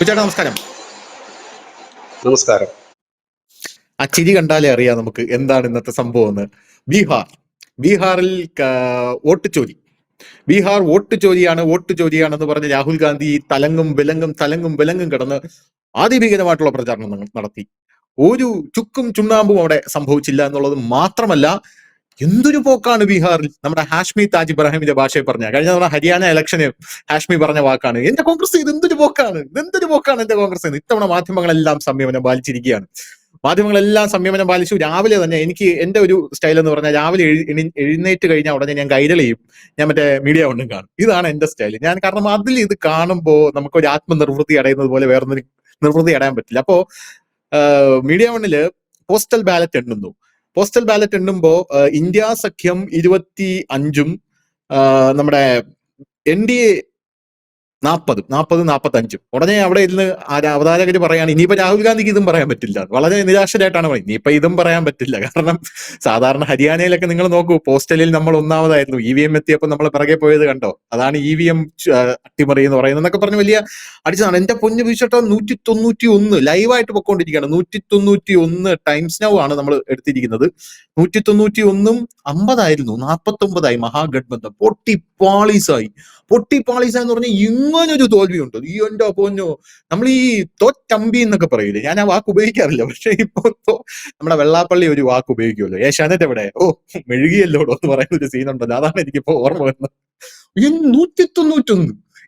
ചേട്ടാ നമസ്കാരം. നമസ്കാരം. ആ ചിരി കണ്ടാലേ അറിയാം നമുക്ക് എന്താണ് ഇന്നത്തെ സംഭവം എന്ന്. ബീഹാറിൽ വോട്ട് ചോരി. ബീഹാർ വോട്ട് ചോരിയാണെന്ന് പറഞ്ഞ് രാഹുൽ ഗാന്ധി തലങ്ങും വിലങ്ങും കിടന്ന് അതിഭീകരമായിട്ടുള്ള പ്രചാരണം നടത്തി. ഒരു ചുക്കും ചുണ്ണാമ്പും അവിടെ സംഭവിച്ചില്ല എന്നുള്ളത് മാത്രമല്ല, എന്തൊരു പോക്കാണ് ബീഹാറിൽ. നമ്മുടെ ഹാഷ്മി താജ് ഇബ്രാഹിമിന്റെ ഭാഷയെ പറഞ്ഞ കഴിഞ്ഞ തവണ ഹരിയാന ഇലക്ഷന് ഹാഷ്മി പറഞ്ഞ വാക്കാണ്, എന്റെ കോൺഗ്രസ് ഇത് എന്തൊരു പോക്കാണ് എന്റെ കോൺഗ്രസ് എന്ന്. ഇത്തവണ മാധ്യമങ്ങളെല്ലാം സംയമനം പാലിച്ചിരിക്കുകയാണ്. മാധ്യമങ്ങളെല്ലാം സംയമനം പാലിച്ചു. രാവിലെ തന്നെ എനിക്ക് എന്റെ ഒരു സ്റ്റൈൽ എന്ന് പറഞ്ഞാൽ രാവിലെ എഴുന്നേറ്റ് കഴിഞ്ഞാൽ ഉടനെ ഞാൻ കൈരളിയും, ഞാൻ മറ്റേ മീഡിയ ഒന്നും കാണും. ഇതാണ് എന്റെ സ്റ്റൈൽ. കാരണം അതിൽ ഇത് കാണുമ്പോൾ നമുക്കൊരു ആത്മനിർവൃത്തി അടയുന്നത് പോലെ വേറൊരു നിർവൃത്തി അടയാൻ പറ്റില്ല. അപ്പോ മീഡിയ വണ്ണില് പോസ്റ്റൽ ബാലറ്റ് എണ്ണുമ്പോ ഇന്ത്യ സഖ്യം 25 നമ്മുടെ NDA 40-45. ഉടനെ അവിടെ ഇരുന്ന് അവതാരകര് പറയാണ് ഇനിയിപ്പോ രാഹുൽ ഗാന്ധിക്ക് ഇതും പറയാൻ പറ്റില്ല. വളരെ നിരാശരായിട്ടാണ് പറയുന്നത്, ഇനിയിപ്പോ ഇതും പറയാൻ പറ്റില്ല. കാരണം സാധാരണ ഹരിയാനയിലൊക്കെ നിങ്ങൾ നോക്കൂ, പോസ്റ്റലിൽ നമ്മൾ ഒന്നാമതായിരുന്നു. EVM എത്തിയപ്പോൾ നമ്മൾ പിറകെ പോയത് കണ്ടോ? അതാണ് EVM അട്ടിമറി എന്ന് പറയുന്നത് എന്നൊക്കെ പറഞ്ഞ് വലിയ അടിച്ചതാണ്. എന്റെ പൊന്നു വീശട്ടോ, 191 ലൈവായിട്ട് പൊക്കോണ്ടിരിക്കുകയാണ്. 191 ടൈംസ് നൗ ആണ് നമ്മൾ എടുത്തിരിക്കുന്നത്. 191 50 49 മഹാഗഡ്ബന്ധൻ പൊട്ടിപ്പാളീസായി എന്ന് പറഞ്ഞാൽ ഇങ്ങനൊരു തോൽവിയുണ്ട്. ഈ എന്റെ പൊന്നോ, നമ്മൾ ഈ തോറ്റമ്പി എന്നൊക്കെ പറയൂലേ, ഞാൻ ആ വാക്ക് ഉപയോഗിക്കാറില്ല, പക്ഷെ ഇപ്പൊ നമ്മുടെ വെള്ളാപ്പള്ളി ഒരു വാക്ക് ഉപയോഗിക്കുമല്ലോ, ഏഷ്യാനെറ്റ് എവിടെ മെഴുകിയല്ലോടോ എന്ന് പറയുന്ന ഒരു സീനുണ്ടല്ലോ, അതാണ് എനിക്കിപ്പോ ഓർമ്മ വരുന്നത്. 191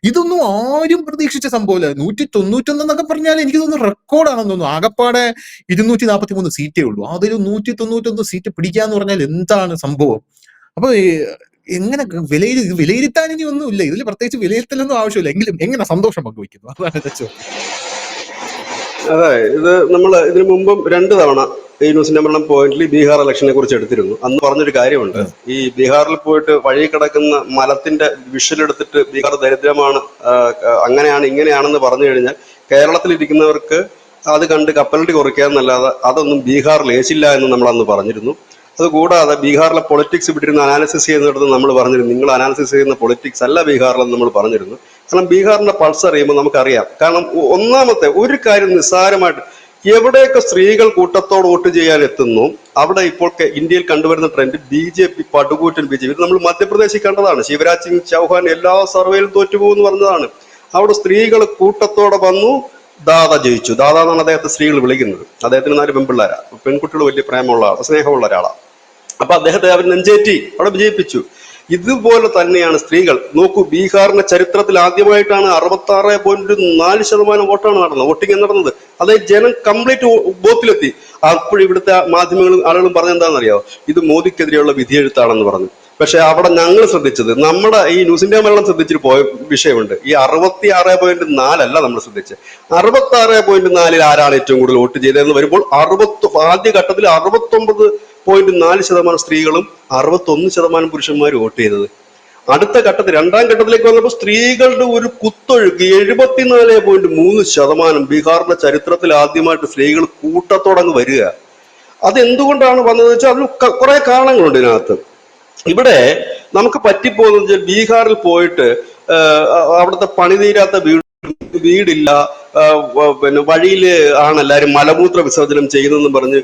ഇതൊന്നും ആരും പ്രതീക്ഷിച്ച സംഭവമല്ല. 191 എന്നൊക്കെ പറഞ്ഞാൽ എനിക്ക് തോന്നുന്നു റെക്കോർഡാണെന്ന് തോന്നുന്നു. ആകപ്പാടെ 243 സീറ്റേ ഉള്ളൂ. അതിൽ 191 സീറ്റ് പിടിക്കാന്ന് പറഞ്ഞാൽ എന്താണ് സംഭവം? അപ്പൊ എങ്ങനെ വിലയിരുത്താൻ ഇനി ഒന്നുമില്ല ഇതിൽ, പ്രത്യേകിച്ച് വിലയിരുത്തലൊന്നും ആവശ്യമില്ല. എങ്കിലും എങ്ങനെ സന്തോഷം പങ്കുവയ്ക്കുന്നു, അതാണ് എന്റെ ചോദ്യം. അതെ, ഇത് നമ്മൾ ഇതിനു മുമ്പും 2 തവണ ഈ ന്യൂസിന്റെ മരണം പോയിന്റിൽ ബീഹാർ ഇലക്ഷനെ കുറിച്ച് എടുത്തിരുന്നു. അന്ന് പറഞ്ഞൊരു കാര്യമുണ്ട്, ഈ ബീഹാറിൽ പോയിട്ട് വഴി കിടക്കുന്ന മലത്തിന്റെ വിഷ്വൽ എടുത്തിട്ട് ബീഹാർ ദരിദ്രമാണ്, അങ്ങനെയാണ് ഇങ്ങനെയാണെന്ന് പറഞ്ഞു കഴിഞ്ഞാൽ കേരളത്തിലിരിക്കുന്നവർക്ക് അത് കണ്ട് കപ്പലണ്ടി കുറയ്ക്കാന്നല്ലാതെ അതൊന്നും ബീഹാറിൽ ഏച്ചില്ല എന്ന് നമ്മൾ അന്ന് പറഞ്ഞിരുന്നു. അതുകൂടാതെ ബീഹാറിലെ പൊളിറ്റിക്സ് വിട്ടിരുന്ന അനാലിസിസ് ചെയ്യുന്നിടത്ത് നമ്മൾ പറഞ്ഞിരുന്നു, നിങ്ങൾ അനാലിസിസ് ചെയ്യുന്ന പൊളിറ്റിക്സ് അല്ല ബീഹാറിലെന്ന് നമ്മൾ പറഞ്ഞിരുന്നു. കാരണം ബീഹാറിന്റെ പൾസ് അറിയുമ്പോൾ നമുക്കറിയാം. കാരണം ഒന്നാമത്തെ ഒരു കാര്യം നിസ്സാരമായിട്ട്, എവിടെയൊക്കെ സ്ത്രീകൾ കൂട്ടത്തോട് വോട്ട് ചെയ്യാൻ എത്തുന്നു അവിടെ ഇപ്പോൾ ഇന്ത്യയിൽ കണ്ടുവരുന്ന ട്രെൻഡ് BJP പടുകൂറ്റൻ BJP. ഇത് നമ്മൾ മധ്യപ്രദേശിൽ കണ്ടതാണ്. ശിവരാജ് സിംഗ് ചൗഹാൻ എല്ലാ സർവേയിലും തോറ്റുപോകുമെന്ന് പറഞ്ഞതാണ്. അവിടെ സ്ത്രീകൾ കൂട്ടത്തോടെ വന്നു, ദാദ ജയിച്ചു. ദാദ എന്നാണ് അദ്ദേഹത്തെ സ്ത്രീകൾ വിളിക്കുന്നത്. അദ്ദേഹത്തിന് 4 പെൺപിള്ളേരാ, പെൺകുട്ടികൾ വലിയ പ്രേമമുള്ള ആളാണ്, സ്നേഹമുള്ള ഒരാളാണ്. അപ്പൊ അദ്ദേഹത്തെ അവർ നെഞ്ചേറ്റി അവിടെ വിജയിപ്പിച്ചു. ഇതുപോലെ തന്നെയാണ് സ്ത്രീകൾ. നോക്കൂ, ബീഹാറിന്റെ ചരിത്രത്തിൽ ആദ്യമായിട്ടാണ് 66.4% വോട്ടാണ് നടന്നത്, വോട്ടിംഗ് നടന്നത്. അതായത് ജനം കംപ്ലീറ്റ് ബൂത്തിലെത്തി. അപ്പോഴിവിടുത്തെ മാധ്യമങ്ങളും ആളുകളും പറഞ്ഞെന്താണെന്നറിയാമോ, ഇത് മോദിക്കെതിരെയുള്ള വിധിയെഴുത്താണെന്ന് പറഞ്ഞു. പക്ഷെ അവിടെ ഞങ്ങൾ ശ്രദ്ധിച്ചത്, നമ്മുടെ ഈ ന്യൂസിന്റെ മലയാളം ശ്രദ്ധിച്ചിട്ട് പോയ വിഷയമുണ്ട്. ഈ 66.4 നമ്മൾ ശ്രദ്ധിച്ചത്. 66.4 ആരാണ് ഏറ്റവും കൂടുതൽ വോട്ട് ചെയ്തതെന്ന് വരുമ്പോൾ ആദ്യ ഘട്ടത്തിൽ 69.4% സ്ത്രീകളും 61% പുരുഷന്മാരും വോട്ട് ചെയ്തത്. അടുത്ത ഘട്ടത്തിൽ 2ാം ഘട്ടത്തിലേക്ക് വന്നപ്പോൾ സ്ത്രീകളുടെ ഒരു കുത്തൊഴുക്ക് 74.3%. ബീഹാറിന്റെ ചരിത്രത്തിൽ ആദ്യമായിട്ട് സ്ത്രീകൾ കൂട്ടത്തോടങ്ങ് വരിക. അതെന്തുകൊണ്ടാണ് വന്നതെന്ന് വെച്ചാൽ അതിന് കുറെ കാരണങ്ങളുണ്ട് ഇതിനകത്ത്. ഇവിടെ നമുക്ക് പറ്റിപ്പോകുന്നത് വെച്ചാൽ ബീഹാറിൽ പോയിട്ട് അവിടുത്തെ പണിതീരാത്ത വീടില്ല, പിന്നെ വഴിയില് ആണ് എല്ലാവരും മലമൂത്ര വിസർജനം ചെയ്യുന്നെന്ന് പറഞ്ഞ്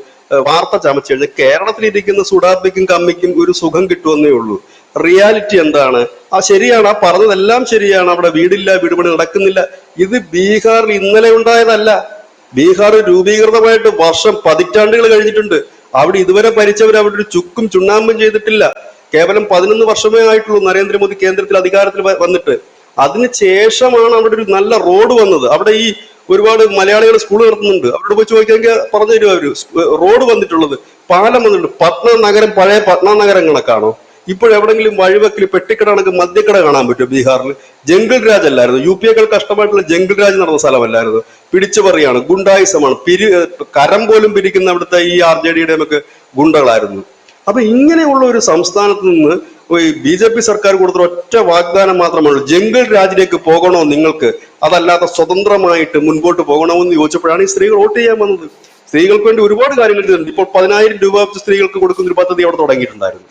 വാർത്ത ചമച്ചു കഴിഞ്ഞാൽ കേരളത്തിലിരിക്കുന്ന സുഡാപ്പിക്കും കമ്മിക്കും ഒരു സുഖം കിട്ടുമെന്നേ ഉള്ളൂ. റിയാലിറ്റി എന്താണ്? ശരിയാണ്, ആ പറഞ്ഞതെല്ലാം ശരിയാണ്. അവിടെ വീടില്ല, വീട് പണി നടക്കുന്നില്ല. ഇത് ബീഹാറിൽ ഇന്നലെ ഉണ്ടായതല്ല. ബീഹാർ രൂപീകൃതമായിട്ട് പതിറ്റാണ്ടുകൾ കഴിഞ്ഞിട്ടുണ്ട്. അവിടെ ഇതുവരെ ഭരിച്ചവർ അവിടെ ഒരു ചുക്കും ചുണ്ണാമ്പും ചെയ്തിട്ടില്ല. കേവലം 11 വർഷമേ ആയിട്ടുള്ളൂ നരേന്ദ്രമോദി കേന്ദ്രത്തിൽ അധികാരത്തിൽ വന്നിട്ട്. അതിനുശേഷമാണ് അവിടെ ഒരു നല്ല റോഡ് വന്നത്. അവിടെ ഈ ഒരുപാട് മലയാളികൾ സ്കൂൾ നടത്തുന്നുണ്ട്. അവരോട് പോയി ചോദിക്കാമെങ്കിൽ പറഞ്ഞു തരും അവര്. റോഡ് വന്നിട്ടുള്ളത്, പാലം വന്നിട്ടുണ്ട്. പട്ന നഗരം പഴയ പട്ന നഗരം കണക്കാണോ? ഇപ്പോഴെവിടെങ്കിലും വഴിവെക്കിൽ പെട്ടിക്കട കണക്ക് മദ്യക്കട കാണാൻ പറ്റും ബീഹാറിൽ? ജംഗിൾ രാജ് അല്ലായിരുന്നു? UP-യേക്കാൾ കഷ്ടമായിട്ടുള്ള ജംഗിൾ രാജ് നടന്ന സ്ഥലമല്ലായിരുന്നു? പിടിച്ചുപറിയാണ്, ഗുണ്ടായിസമാണ്, കരം പോലും പിരിക്കുന്ന അവിടുത്തെ ഈ RJD-യുടെ ഒക്കെ ഗുണ്ടകളായിരുന്നു. അപ്പൊ ഇങ്ങനെയുള്ള ഒരു സംസ്ഥാനത്ത് നിന്ന് BJP സർക്കാർ കൊടുത്ത ഒറ്റ വാഗ്ദാനം മാത്രമാണ്, ജംഗിൾ രാജിലേക്ക് പോകണോ നിങ്ങൾക്ക്, അതല്ലാതെ സ്വതന്ത്രമായിട്ട് മുൻപോട്ട് പോകണമെന്ന് ചോദിച്ചപ്പോഴാണ് ഈ സ്ത്രീകൾ വോട്ട് ചെയ്യാൻ വന്നത്. സ്ത്രീകൾക്ക് വേണ്ടി ഒരുപാട് കാര്യങ്ങൾ ചെയ്തിട്ടുണ്ട്. ഇപ്പോൾ 10,000 രൂപ സ്ത്രീകൾക്ക് കൊടുക്കുന്ന ഒരു പദ്ധതി അവിടെ തുടങ്ങിയിട്ടുണ്ടായിരുന്നു.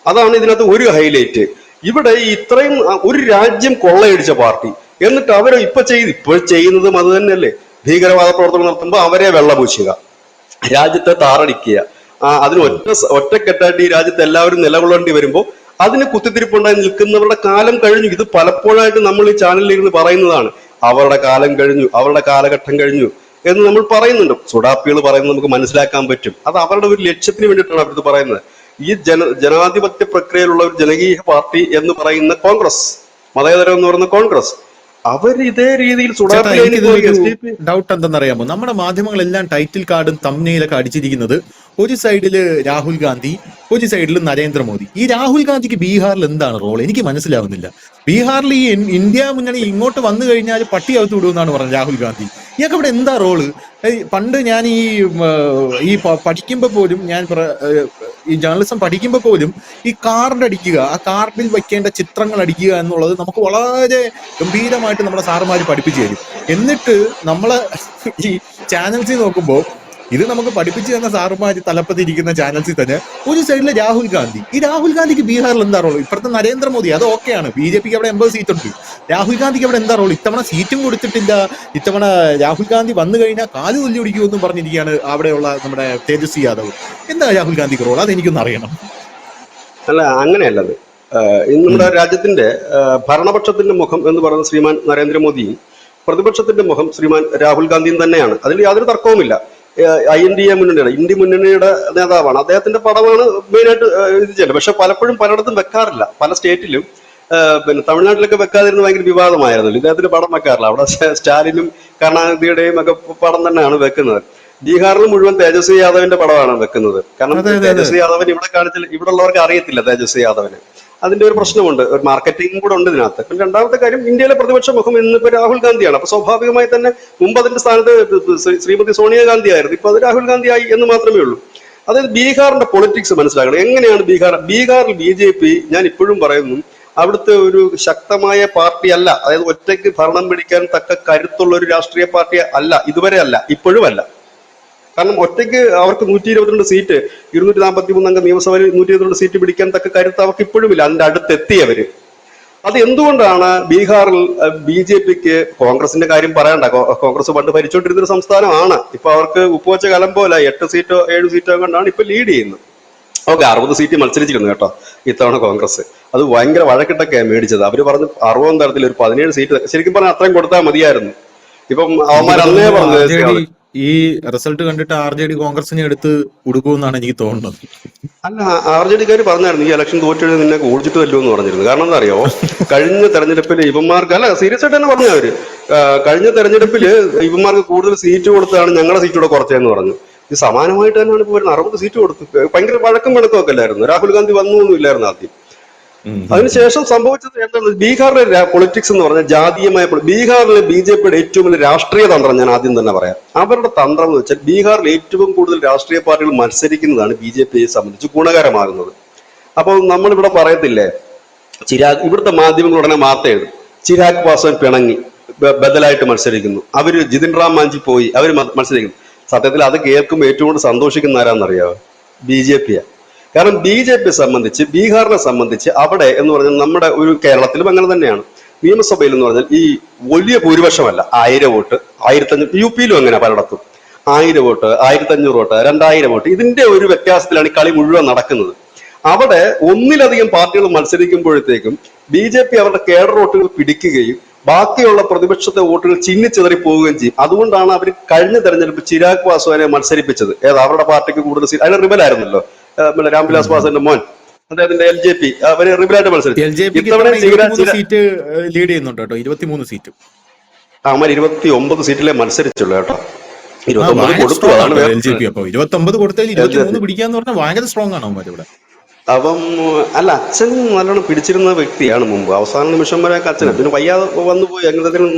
അതാണ് ഇതിനകത്ത് ഒരു ഹൈലൈറ്റ്. ഇവിടെ ഇത്രയും ഒരു രാജ്യം കൊള്ളയടിച്ച പാർട്ടി, എന്നിട്ട് അവർ ഇപ്പോൾ ചെയ്യുന്നതും അത് തന്നെയല്ലേ. ഭീകരവാദ പ്രവർത്തനം നടത്തുമ്പോൾ അവരെ വെള്ളപൂശുക, രാജ്യത്തെ താറടിക്കുക. അതിന് ഒറ്റക്കെട്ടായിട്ട് ഈ രാജ്യത്ത് എല്ലാവരും നിലകൊള്ളേണ്ടി വരുമ്പോൾ അതിന് കുത്തിത്തിരിപ്പുണ്ടായി നിൽക്കുന്നവരുടെ കാലം കഴിഞ്ഞു. ഇത് പലപ്പോഴായിട്ട് നമ്മൾ ഈ ചാനലിൽ ഇരുന്ന് പറയുന്നതാണ്. അവരുടെ കാലം കഴിഞ്ഞു, അവരുടെ കാലഘട്ടം കഴിഞ്ഞു എന്ന് നമ്മൾ പറയുന്നുണ്ട്. സുഡാപ്പികൾ പറയുന്നത് നമുക്ക് മനസ്സിലാക്കാൻ പറ്റും. അത് അവരുടെ ഒരു ലക്ഷ്യത്തിന് വേണ്ടിയിട്ടാണ് അവരിത് പറയുന്നത്. ഈ ജനാധിപത്യ പ്രക്രിയയിലുള്ള ഒരു ജനകീയ പാർട്ടി എന്ന് പറയുന്ന കോൺഗ്രസ്, മതേതരം എന്ന് പറയുന്ന കോൺഗ്രസ്, അവർ ഇതേ രീതിയിൽ ഡൗട്ട് എന്തെന്നറിയാമോ? നമ്മുടെ മാധ്യമങ്ങളെല്ലാം ടൈറ്റിൽ കാർഡും തംബ്നെയിലൊക്കെ അടിച്ചിരിക്കുന്നത് ഒരു സൈഡില് രാഹുൽ ഗാന്ധി, ഒരു സൈഡിൽ നരേന്ദ്രമോദി. ഈ രാഹുൽ ഗാന്ധിക്ക് ബീഹാറിൽ എന്താണ് റോൾ? എനിക്ക് മനസ്സിലാവുന്നില്ല. ബീഹാറിൽ ഈ ഇന്ത്യ മുന്നണി ഇങ്ങോട്ട് വന്നു കഴിഞ്ഞാൽ പട്ടി അകത്ത് വിടുമെന്നാണ് പറഞ്ഞത് രാഹുൽ ഗാന്ധി. ഇയാൾക്ക് അവിടെ എന്താ റോള്? പണ്ട് ഞാൻ ഈ പഠിക്കുമ്പോൾ പോലും, ഞാൻ ഈ ജേർണലിസം പഠിക്കുമ്പോൾ പോലും ഈ കാർഡ് അടിക്കുക, ആ കാർഡിൽ വയ്ക്കേണ്ട ചിത്രങ്ങൾ അടിക്കുക എന്നുള്ളത് നമുക്ക് വളരെ ഗംഭീരമായിട്ട് നമ്മുടെ സാറുമാർ പഠിപ്പിച്ചു തരും. എന്നിട്ട് നമ്മള് ഈ ചാനൽസിൽ നോക്കുമ്പോൾ ഇത് നമുക്ക് പഠിപ്പിച്ചു തന്ന സാറുമാർ തലപ്പത്തിരിക്കുന്ന ചാനൽസിൽ തന്നെ ഒരു സൈഡിൽ രാഹുൽ ഗാന്ധി. ഈ രാഹുൽ ഗാന്ധിക്ക് ബീഹാറിൽ എന്താ റോൾ? ഇപ്പുറത്തെ നരേന്ദ്രമോദി അത് ഓക്കെയാണ്, BJPക്ക് അവിടെ 80 സീറ്റ് ഉണ്ട്. രാഹുൽ ഗാന്ധിക്ക് അവിടെ എന്താ റോൾ? ഇത്തവണ സീറ്റും കൊടുത്തിട്ടില്ല. ഇത്തവണ രാഹുൽ ഗാന്ധി വന്നു കഴിഞ്ഞാൽ കാല് കൊല്ലി ഒടിക്കുമെന്നും പറഞ്ഞിരിക്കുകയാണ് അവിടെയുള്ള നമ്മുടെ തേജസ്വി യാദവ്. എന്താ രാഹുൽ ഗാന്ധിക്ക് റോൾ? അതെനിക്കൊന്ന് അറിയണം. അല്ല, അങ്ങനെയല്ലത്. നമ്മുടെ രാജ്യത്തിന്റെ ഭരണപക്ഷത്തിന്റെ മുഖം എന്ന് പറയുന്ന ശ്രീമാൻ നരേന്ദ്രമോദിയും പ്രതിപക്ഷത്തിന്റെ മുഖം ശ്രീമാൻ രാഹുൽ ഗാന്ധിയും തന്നെയാണ്. അതിൽ യാതൊരു തർക്കവുമില്ല. INDA മുന്നണിയുടെ, ഇന്ത്യ മുന്നണിയുടെ നേതാവാണ്. അദ്ദേഹത്തിന്റെ പടമാണ് മെയിനായിട്ട് ഇത് ചെയ്യുന്നത്. പക്ഷെ പലപ്പോഴും പലയിടത്തും വെക്കാറില്ല. പല സ്റ്റേറ്റിലും, പിന്നെ തമിഴ്നാട്ടിലൊക്കെ വെക്കാതിരുന്ന് ഭയങ്കര വിവാദമായിരുന്നല്ലോ. ഇദ്ദേഹത്തിന്റെ പടം വെക്കാറില്ല. അവിടെ സ്റ്റാലിനും കരുണാനിധിയുടെയും ഒക്കെ പടം തന്നെയാണ് വെക്കുന്നത്. ബീഹാറിൽ മുഴുവൻ തേജസ്വി യാദവിന്റെ പടമാണ് വെക്കുന്നത്. കാരണം തേജസ്വി യാദവൻ ഇവിടെ കാണിച്ചാൽ ഇവിടെ ഉള്ളവർക്ക് അറിയത്തില്ല തേജസ്വി യാദവന്. അതിന്റെ ഒരു പ്രശ്നമുണ്ട്, ഒരു മാർക്കറ്റിംഗ് കൂടെ ഉണ്ട് ഇതിനകത്ത്. പിന്നെ രണ്ടാമത്തെ കാര്യം, ഇന്ത്യയിലെ പ്രതിപക്ഷ മുഖം ഇന്നിപ്പോ രാഹുൽ ഗാന്ധിയാണ്. അപ്പൊ സ്വാഭാവികമായി തന്നെ മുമ്പ് അതിന്റെ സ്ഥാനത്ത് ശ്രീമതി സോണിയാഗാന്ധി ആയിരുന്നു, ഇപ്പൊ അത് രാഹുൽ ഗാന്ധി ആയി എന്ന് മാത്രമേ ഉള്ളൂ. അതായത് ബീഹാറിന്റെ പൊളിറ്റിക്സ് മനസ്സിലാക്കണം. എങ്ങനെയാണ് ബീഹാറിൽ BJP, ഞാൻ ഇപ്പോഴും പറയുന്നു, അവിടുത്തെ ഒരു ശക്തമായ പാർട്ടി അല്ല. അതായത് ഒറ്റയ്ക്ക് ഭരണം പിടിക്കാൻ തക്ക കരുത്തുള്ള ഒരു രാഷ്ട്രീയ പാർട്ടി അല്ല, ഇതുവരെ അല്ല, ഇപ്പോഴും അല്ല. കാരണം ഒറ്റയ്ക്ക് അവർക്ക് 122 സീറ്റ്, 243 അംഗ നിയമസഭയിൽ 122 സീറ്റ് പിടിക്കാൻ തക്ക കരുത്ത് അവർക്ക് ഇപ്പോഴും ഇല്ല. അതിന്റെ അടുത്തെത്തിയവര്. അത് എന്തുകൊണ്ടാണ് ബീഹാറിൽ BJPക്ക്, കോൺഗ്രസിന്റെ കാര്യം പറയണ്ട, കോൺഗ്രസ് പണ്ട് ഭരിച്ചോണ്ടിരുന്നൊരു സംസ്ഥാനമാണ്. ഇപ്പൊ അവർക്ക് ഉപ്പുവച്ച കാലം പോലെ 8 സീറ്റോ 7 സീറ്റോ കൊണ്ടാണ് ഇപ്പൊ ലീഡ് ചെയ്യുന്നത്. ഓക്കെ, 60 സീറ്റ് മത്സരിച്ചിരുന്നു കേട്ടോ ഇത്തവണ കോൺഗ്രസ്. അത് ഭയങ്കര വഴക്കിട്ടൊക്കെയാണ് മേടിച്ചത്. അവര് പറഞ്ഞു 60 തരത്തിൽ ഒരു 17 സീറ്റ്, ശരിക്കും പറഞ്ഞാൽ അത്രയും കൊടുത്താൽ മതിയായിരുന്നു. ഇപ്പം അവന്മാർ അന്നേ പറഞ്ഞു ഈ റിസൾട്ട് കണ്ടിട്ട് RJD കോൺഗ്രസിനെ എടുത്ത് കൊടുക്കുമെന്നാണ് എനിക്ക് തോന്നുന്നത്. അല്ല, RJD പറഞ്ഞായിരുന്നു ഈ ഇലക്ഷൻ തോറ്റെഴുതി നിന്നെ ഓടിച്ചിട്ട് തല്ലോ എന്ന് പറഞ്ഞിരുന്നു. കാരണം എന്താ അറിയോ, കഴിഞ്ഞ തെരഞ്ഞെടുപ്പിൽ ഇവന്മാർക്ക്, അല്ല സീരിയസ് ആയിട്ട് തന്നെ പറഞ്ഞു അവര്, കഴിഞ്ഞ തെരഞ്ഞെടുപ്പിൽ ഇവന്മാർക്ക് കൂടുതൽ സീറ്റ് കൊടുത്താണ് ഞങ്ങളുടെ സീറ്റ് കൂടെ കുറച്ചതെന്ന് പറഞ്ഞു. ഇത് സമാനമായിട്ട് തന്നെയാണ് ഇപ്പൊ വരുന്നത്. 60 സീറ്റ് കൊടുത്തു. ഭയങ്കര വഴക്കും വെളുക്കും ഒക്കെ അല്ലായിരുന്നു. രാഹുൽ ഗാന്ധി വന്നൊന്നും ഇല്ലായിരുന്നു ആദ്യം. അതിനുശേഷം സംഭവിച്ചത് എന്താണ്, ബീഹാറിലെ പൊളിറ്റിക്സ് എന്ന് പറഞ്ഞാൽ ജാതീയമായ, ബീഹാറിലെ BJPയുടെ ഏറ്റവും വലിയ രാഷ്ട്രീയ തന്ത്രം ഞാൻ ആദ്യം തന്നെ പറയാം. അവരുടെ തന്ത്രം എന്ന് വെച്ചാൽ ബീഹാറിൽ ഏറ്റവും കൂടുതൽ രാഷ്ട്രീയ പാർട്ടികൾ മത്സരിക്കുന്നതാണ് BJPയെ സംബന്ധിച്ച് ഗുണകരമാകുന്നത്. അപ്പോൾ നമ്മളിവിടെ പറയത്തില്ലേ, ഇവിടുത്തെ മാധ്യമങ്ങൾ ഉടനെ വാർത്ത എഴുതും, ചിരാഗ് പാസ്വാൻ പിണങ്ങി ബദലായിട്ട് മത്സരിക്കുന്നു, അവര് ജിതിൻ റാം മാഞ്ചി പോയി, അവർ മത്സരിക്കുന്നു. സത്യത്തിൽ അത് കേൾക്കുമ്പോൾ ഏറ്റവും കൂടുതൽ സന്തോഷിക്കുന്ന ആരാന്നറിയാമോ? BJPയാണ്. കാരണം BJPയെ സംബന്ധിച്ച്, ബീഹാറിനെ സംബന്ധിച്ച് അവിടെ എന്ന് പറഞ്ഞാൽ, നമ്മുടെ ഒരു കേരളത്തിലും അങ്ങനെ തന്നെയാണ്, നിയമസഭയിൽ എന്ന് പറഞ്ഞാൽ ഈ വലിയ ഭൂരിപക്ഷമല്ല, 1000 വോട്ട്, 1500, UP-യിലും അങ്ങനെ പലയിടത്തും 1000 വോട്ട്, 1500 വോട്ട്, 2000 വോട്ട്, ഇതിന്റെ ഒരു വ്യത്യാസത്തിലാണ് ഈ കളി മുഴുവൻ നടക്കുന്നത്. അവിടെ ഒന്നിലധികം പാർട്ടികൾ മത്സരിക്കുമ്പോഴത്തേക്കും BJP അവരുടെ കേഡർ വോട്ടുകൾ പിടിക്കുകയും ബാക്കിയുള്ള പ്രതിപക്ഷത്തെ വോട്ടുകൾ ചിന്നിച്ചെതറി പോവുകയും ചെയ്യും. അതുകൊണ്ടാണ് അവർ കഴിഞ്ഞ തെരഞ്ഞെടുപ്പ് ചിരാഗ് പാസ്വാനെ മത്സരിപ്പിച്ചത്. അവരുടെ പാർട്ടിക്ക് കൂടുതൽ സീറ്റ്, അതിന് റിബലായിരുന്നല്ലോ, രാംവിലാസ് പാസ്വാന്റെ മോൻ, അദ്ദേഹത്തിന്റെ LJP, അവര് റിബലായിട്ട് മത്സരിച്ചു. സീറ്റ് ലീഡ് ചെയ്യുന്നുണ്ട് കേട്ടോ, 23 സീറ്റ്. അവന്മാർ 29 സീറ്റിലെ മത്സരിച്ചുള്ളൂ കേട്ടോ. 29 കൊടുത്തു. അതാണ് LJP. അപ്പൊ 29 കൊടുത്താൽ 23 പിടിക്കാന്ന് പറഞ്ഞാൽ ഭയങ്കര സ്ട്രോങ് ആണ് അവന്മാർ ഇവിടെ. അപ്പം അല്ല, അച്ഛൻ നല്ലോണം പിടിച്ചിരുന്ന വ്യക്തിയാണ് മുമ്പ്. അവസാന നിമിഷം വരെ അച്ഛനെ പിന്നെ വയ്യാതെ വന്നു പോയി, അങ്ങനെ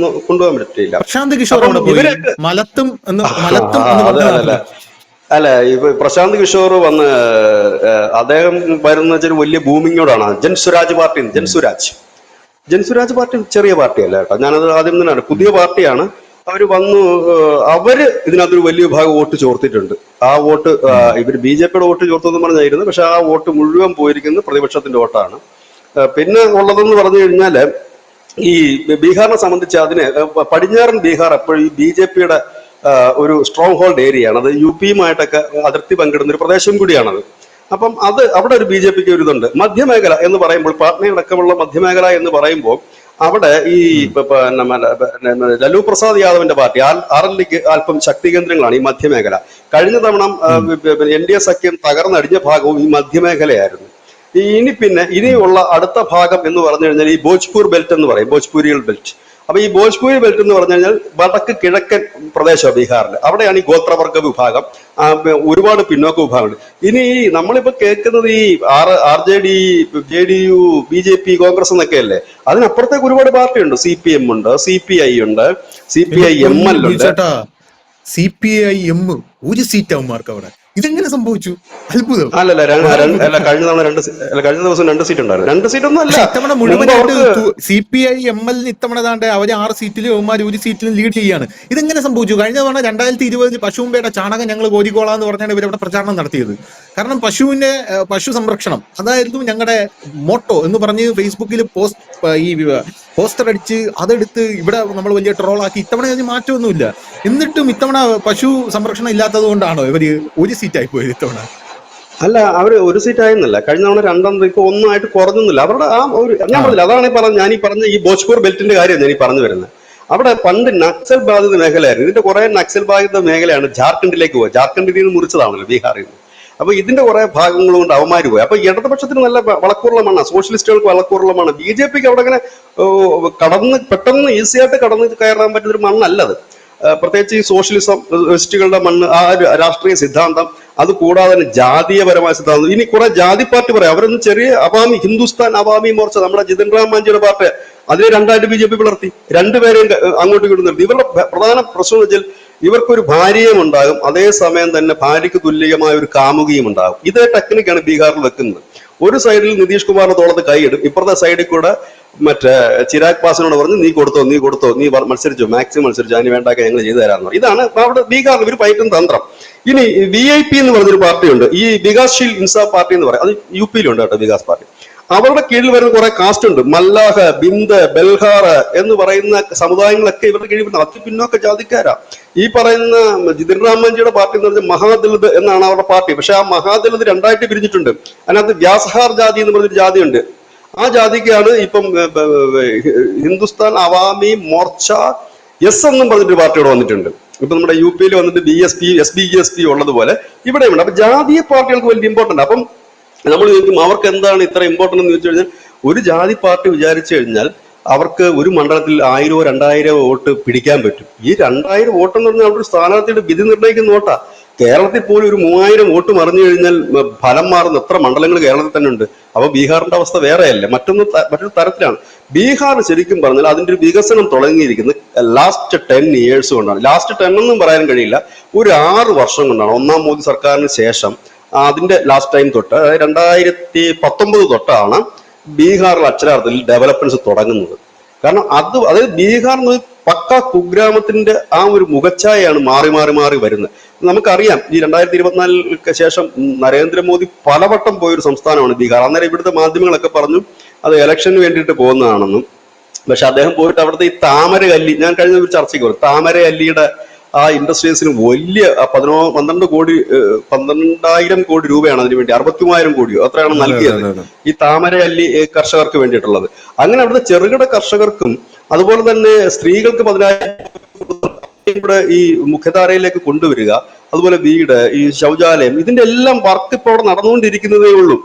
കൊണ്ടുപോകാൻ പറ്റില്ല. പ്രശാന്ത് കിഷോർ അല്ല, ഇപ്പൊ പ്രശാന്ത് കിഷോർ വന്ന് അദ്ദേഹം വരുന്ന വെച്ചാൽ വലിയ ബൂമിങ്ങോടാണ്. ജൻസുരാജ് പാർട്ടി ചെറിയ പാർട്ടിയല്ല കേട്ടോ, ഞാനത് ആദ്യം തന്നെയാണ്, പുതിയ പാർട്ടിയാണ്. അവര് വന്നു, അവര് ഇതിനകത്തൊരു വലിയ വിഭാഗം വോട്ട് ചോർത്തിട്ടുണ്ട്. ആ വോട്ട് ഇവര് BJPയുടെ വോട്ട് ചോർത്തെന്ന് പറഞ്ഞായിരുന്നു. പക്ഷെ ആ വോട്ട് മുഴുവൻ പോയിരിക്കുന്നത് പ്രതിപക്ഷത്തിന്റെ വോട്ടാണ്. പിന്നെ ഉള്ളതെന്ന് പറഞ്ഞു കഴിഞ്ഞാല്, ഈ ബീഹാറിനെ സംബന്ധിച്ച് അതിന് പടിഞ്ഞാറൻ ബീഹാർ എപ്പോഴും ഈ BJP-യുടെ ഒരു സ്ട്രോങ് ഹോൾഡ് ഏരിയയാണ്. അത് UP-യുമായിട്ടൊക്കെ അതിർത്തി പങ്കിടുന്ന ഒരു പ്രദേശം കൂടിയാണത്. അപ്പം അത് അവിടെ ഒരു BJP-ക്ക് ഒരു ഇതുണ്ട്. മധ്യമേഖല എന്ന് പറയുമ്പോൾ പാട്നയടക്കമുള്ള മധ്യമേഖല എന്ന് പറയുമ്പോൾ അവിടെ ഈ ലല്ലു പ്രസാദ് യാദവിന്റെ പാർട്ടി RLDക്ക് അല്പം ശക്തി കേന്ദ്രങ്ങളാണ് ഈ മധ്യമേഖല. കഴിഞ്ഞ തവണ NDA സഖ്യം തകർന്നടിഞ്ഞ ഭാഗവും ഈ മധ്യമേഖലയായിരുന്നു. ഇനിയുള്ള അടുത്ത ഭാഗം എന്ന് പറഞ്ഞു കഴിഞ്ഞാൽ ഈ ഭോജ്പൂർ ബെൽറ്റ് എന്ന് പറയും, ഭോജ്പൂരിയൽ ബെൽറ്റ്. അപ്പൊ ഈ ഭോജ്പൂരി ബെൽറ്റ് എന്ന് പറഞ്ഞു കഴിഞ്ഞാൽ വടക്ക് കിഴക്കൻ പ്രദേശമാണ് ബീഹാറിൽ. അവിടെയാണ് ഈ ഗോത്രവർഗ വിഭാഗം, ഒരുപാട് പിന്നോക്ക വിഭാഗമുണ്ട്. ഇനി നമ്മളിപ്പോ കേൾക്കുന്നത് ഈ RJD, JDU, BJP, കോൺഗ്രസ് എന്നൊക്കെ അല്ലേ. അതിനപ്പുറത്തേക്ക് ഒരുപാട് പാർട്ടി ഉണ്ട്. CPM ഉണ്ട്, CPI ഉണ്ട്, CPIML ഉണ്ട്. CPIM ഒരു സീറ്റ് അവന്മാർക്ക് അവിടെ. ഇതെങ്ങനെ സംഭവിച്ചു? അത്ഭുതം. അല്ലല്ല, കഴിഞ്ഞ ദിവസം 2 സീറ്റ് ഉണ്ടായിരുന്നു. 2 സീറ്റൊന്നും അല്ല, ഇത്തവണ മുഴുവനായിട്ട് CPIML ഇത്തവണ താണ്ട് അവര് 6 സീറ്റിലും അവന്മാർ 1 സീറ്റിലും ലീഡ് ചെയ്യാണ്. ഇതെങ്ങനെ സംഭവിച്ചു? കഴിഞ്ഞ തവണ 2020 പശുവിന്റെ ചാണകം ഞങ്ങൾ കോരിക്കോളാന്ന് പറഞ്ഞാണ് ഇവരവിടെ പ്രചാരണം നടത്തിയത്. കാരണം പശു സംരക്ഷണം അതായിരുന്നു ഞങ്ങളുടെ മോട്ടോ എന്ന് പറഞ്ഞ് ഫേസ്ബുക്കിൽ പോസ്റ്റർ അടിച്ച് അതെടുത്ത് ഇവിടെ നമ്മൾ വലിയ ട്രോളാക്കി. ഇത്തവണ അതിന് മാറ്റമൊന്നുമില്ല. എന്നിട്ടും ഇത്തവണ പശു സംരക്ഷണം ഇല്ലാത്തത് കൊണ്ടാണോ ഇവര് 1 സീറ്റായി പോയത് ഇത്തവണ? അല്ല, അവര് 1 സീറ്റ് ആയിരുന്നില്ല. കഴിഞ്ഞ തവണ 2 ഇപ്പൊ 1 ആയിട്ട് കുറഞ്ഞൊന്നുമില്ല. അവരുടെ ഞാൻ പറഞ്ഞില്ല, അതാണ് ഞാനീ പറഞ്ഞ ഈ ഭോജ്പൂർ ബെൽറ്റിന്റെ കാര്യം ഞാൻ ഈ പറഞ്ഞു വരുന്നത്. അവിടെ പണ്ട് നക്സൽ ബാധിത മേഖലയായിരുന്നു. ഇതിന്റെ കുറെ നക്സൽ ബാധിത മേഖലയാണ് ജാർഖണ്ഡിലേക്ക് പോയത്. ജാർഖണ്ഡിൽ നിന്ന് മുറിച്ചതാണല്ലോ ബീഹാറിൽ നിന്ന്. അപ്പൊ ഇതിന്റെ കുറെ ഭാഗങ്ങൾ കൊണ്ട് അവന്മാര് പോയി. അപ്പൊ ഇടതുപക്ഷത്തിന് നല്ല വളക്കൂറുള്ള മണ്ണാണ്, സോഷ്യലിസ്റ്റുകൾക്ക് വളക്കൂറുള്ള മണ്ണാണ്. BJP-ക്ക് അവിടെ ഇങ്ങനെ പെട്ടെന്ന് ഈസിയായിട്ട് കടന്ന് കയറാൻ പറ്റുന്നൊരു മണ്ണല്ലത്. പ്രത്യേകിച്ച് ഈ സോഷ്യലിസ്റ്റുകളുടെ മണ്ണ്, ആ ഒരു രാഷ്ട്രീയ സിദ്ധാന്തം, അത് കൂടാതെ തന്നെ ജാതീയപരമായ സിദ്ധാന്തം. ഇനി കുറെ ജാതി പാർട്ടി പറയാം. അവരൊന്നും ചെറിയ ഹിന്ദുസ്ഥാൻ അവാമി മോർച്ച, നമ്മുടെ ജിതിൻ റാം മാഞ്ചിയുടെ പാർട്ടി, അതിനെ 2ആയിട്ട് BJP പിളർത്തി. 2 പേരെയും അങ്ങോട്ടും ഇങ്ങോട്ടും നിർത്തി. ഇവരുടെ പ്രധാന പ്രശ്നം എന്ന് വെച്ചാൽ ഇവർക്കൊരു ഭാര്യയും ഉണ്ടാകും, അതേസമയം തന്നെ ഭാര്യയ്ക്ക് തുല്യമായ ഒരു കാമുകിയും ഉണ്ടാകും. ഇതേ ടെക്നിക്കാണ് ബീഹാറിൽ വെക്കുന്നത്. ഒരു സൈഡിൽ നിതീഷ് കുമാറിന്റെ തോളത്ത് കൈയിടും, ഇപ്പുറത്തെ സൈഡിൽ കൂടെ മറ്റേ ചിരാഗ് പാസിനോട് പറഞ്ഞ് നീ കൊടുത്തോ, നീ മത്സരിച്ചോ, മാക്സിമം മത്സരിച്ചോ, അതിന് വേണ്ടാക്കി ഞങ്ങൾ ചെയ്തു തരാമെന്ന് പറയും. ഇതാണ് അവിടെ ബീഹാറിൽ ഇവർ പയറ്റുന്ന തന്ത്രം. ഇനി VIP എന്ന് പറഞ്ഞൊരു പാർട്ടിയുണ്ട്, ഈ വികാസ്ശീൽ ഇൻസാഫ് പാർട്ടി എന്ന് പറയും. അത് UP-യിലുണ്ട് കേട്ടോ, വികാസ് പാർട്ടി. അവരുടെ കീഴിൽ വരുന്ന കുറെ കാസ്റ്റ് ഉണ്ട്. മല്ലാഹ, ബിന്ദ്, ബൽഹാർ എന്ന് പറയുന്ന സമുദായങ്ങളൊക്കെ ഇവരുടെ കീഴിൽ വരുന്ന അതി പിന്നോക്ക ജാതിക്കാരാ. ഈ പറയുന്ന ജിതിൻ റാം മാഞ്ചിയുടെ പാർട്ടി എന്ന് പറഞ്ഞാൽ മഹാദലിത് എന്നാണ് അവരുടെ പാർട്ടി. പക്ഷെ ആ മഹാദലിത് 2ആയിട്ട് പിരിഞ്ഞിട്ടുണ്ട്. അതിനകത്ത് വ്യാസഹാർ ജാതി എന്ന് പറഞ്ഞൊരു ജാതിയുണ്ട്. ആ ജാതിക്കാണ് ഇപ്പം ഹിന്ദുസ്ഥാൻ അവാമി മോർച്ച എന്നും പറഞ്ഞിട്ട് പാർട്ടിയോട് വന്നിട്ടുണ്ട്. ഇപ്പൊ നമ്മുടെ UP-യിൽ വന്നിട്ട് BSP, SBGSP ഉള്ളതുപോലെ ഇവിടെയുണ്ട്. അപ്പൊ ജാതീയ പാർട്ടികൾക്ക് വലിയ ഇമ്പോർട്ടന്റ്. അപ്പം നമ്മൾ ചോദിക്കും അവർക്ക് എന്താണ് ഇത്ര ഇമ്പോർട്ടന്റ് എന്ന് ചോദിച്ചു കഴിഞ്ഞാൽ, ഒരു ജാതി പാർട്ടി വിചാരിച്ചു കഴിഞ്ഞാൽ അവർക്ക് ഒരു മണ്ഡലത്തിൽ 1000 2000 വോട്ട് പിടിക്കാൻ പറ്റും. ഈ 2000 വോട്ട് എന്ന് പറഞ്ഞാൽ അവരുടെ സ്ഥാനാർത്ഥിയുടെ വിധി നിർണ്ണയിക്കുന്ന വോട്ടാ. കേരളത്തിൽ പോലും ഒരു 3000 വോട്ട് മറിഞ്ഞു കഴിഞ്ഞാൽ ഫലം മാറുന്ന എത്ര മണ്ഡലങ്ങൾ കേരളത്തിൽ തന്നെ ഉണ്ട്. അപ്പൊ ബീഹാറിന്റെ അവസ്ഥ വേറെയല്ല, മറ്റൊരു തരത്തിലാണ്. ബീഹാർ ശരിക്കും പറഞ്ഞാൽ അതിന്റെ ഒരു വികസനം തുടങ്ങിയിരിക്കുന്നത് ലാസ്റ്റ് 10 years കൊണ്ടാണ്. ലാസ്റ്റ് 10 എന്നും പറയാൻ കഴിയില്ല, ഒരു 6 വർഷം കൊണ്ടാണ്. 1ാം മോദി സർക്കാരിന് ശേഷം അതിന്റെ ലാസ്റ്റ് ടൈം തൊട്ട് 2019 തൊട്ടാണ് ബീഹാറിൽ അക്ഷരാർത്ഥത്തിൽ ഡെവലപ്മെന്റ്സ് തുടങ്ങുന്നത്. കാരണം അതായത് ബീഹാർ എന്ന് പക്ക കുഗ്രാമത്തിന്റെ ആ ഒരു മുഖച്ഛായയാണ് മാറി വരുന്നത്. നമുക്കറിയാം, ഈ 2024 ശേഷം നരേന്ദ്രമോദി പലവട്ടം പോയൊരു സംസ്ഥാനമാണ് ബീഹാർ. അന്നേരം ഇവിടുത്തെ മാധ്യമങ്ങളൊക്കെ പറഞ്ഞു അത് ഇലക്ഷന് വേണ്ടിയിട്ട് പോകുന്നതാണെന്നും. പക്ഷെ അദ്ദേഹം പോയിട്ട് അവിടുത്തെ ഈ താമരകല്ലി, ഞാൻ കഴിഞ്ഞ ഒരു ചർച്ചയ്ക്ക് പറഞ്ഞു, താമരകല്ലിയുടെ ആ ഇൻഡസ്ട്രീസിന് വലിയ 12,000 കോടി രൂപയാണ് അതിനു വേണ്ടി, 63,000 കോടിയോ അത്രയാണ് നൽകിയത് ഈ താമരകല്ലി കർഷകർക്ക് വേണ്ടിയിട്ടുള്ളത്. അങ്ങനെ അവിടുത്തെ ചെറുകിട കർഷകർക്കും അതുപോലെ തന്നെ സ്ത്രീകൾക്ക് 10,000 ഇവിടെ ഈ മുഖ്യധാരയിലേക്ക് കൊണ്ടുവരിക, അതുപോലെ വീട്, ഈ ശൗചാലയം, ഇതിന്റെ എല്ലാം വർക്ക് ഇപ്പോൾ അവിടെ നടന്നുകൊണ്ടിരിക്കുന്നതേ ഉള്ളൂ.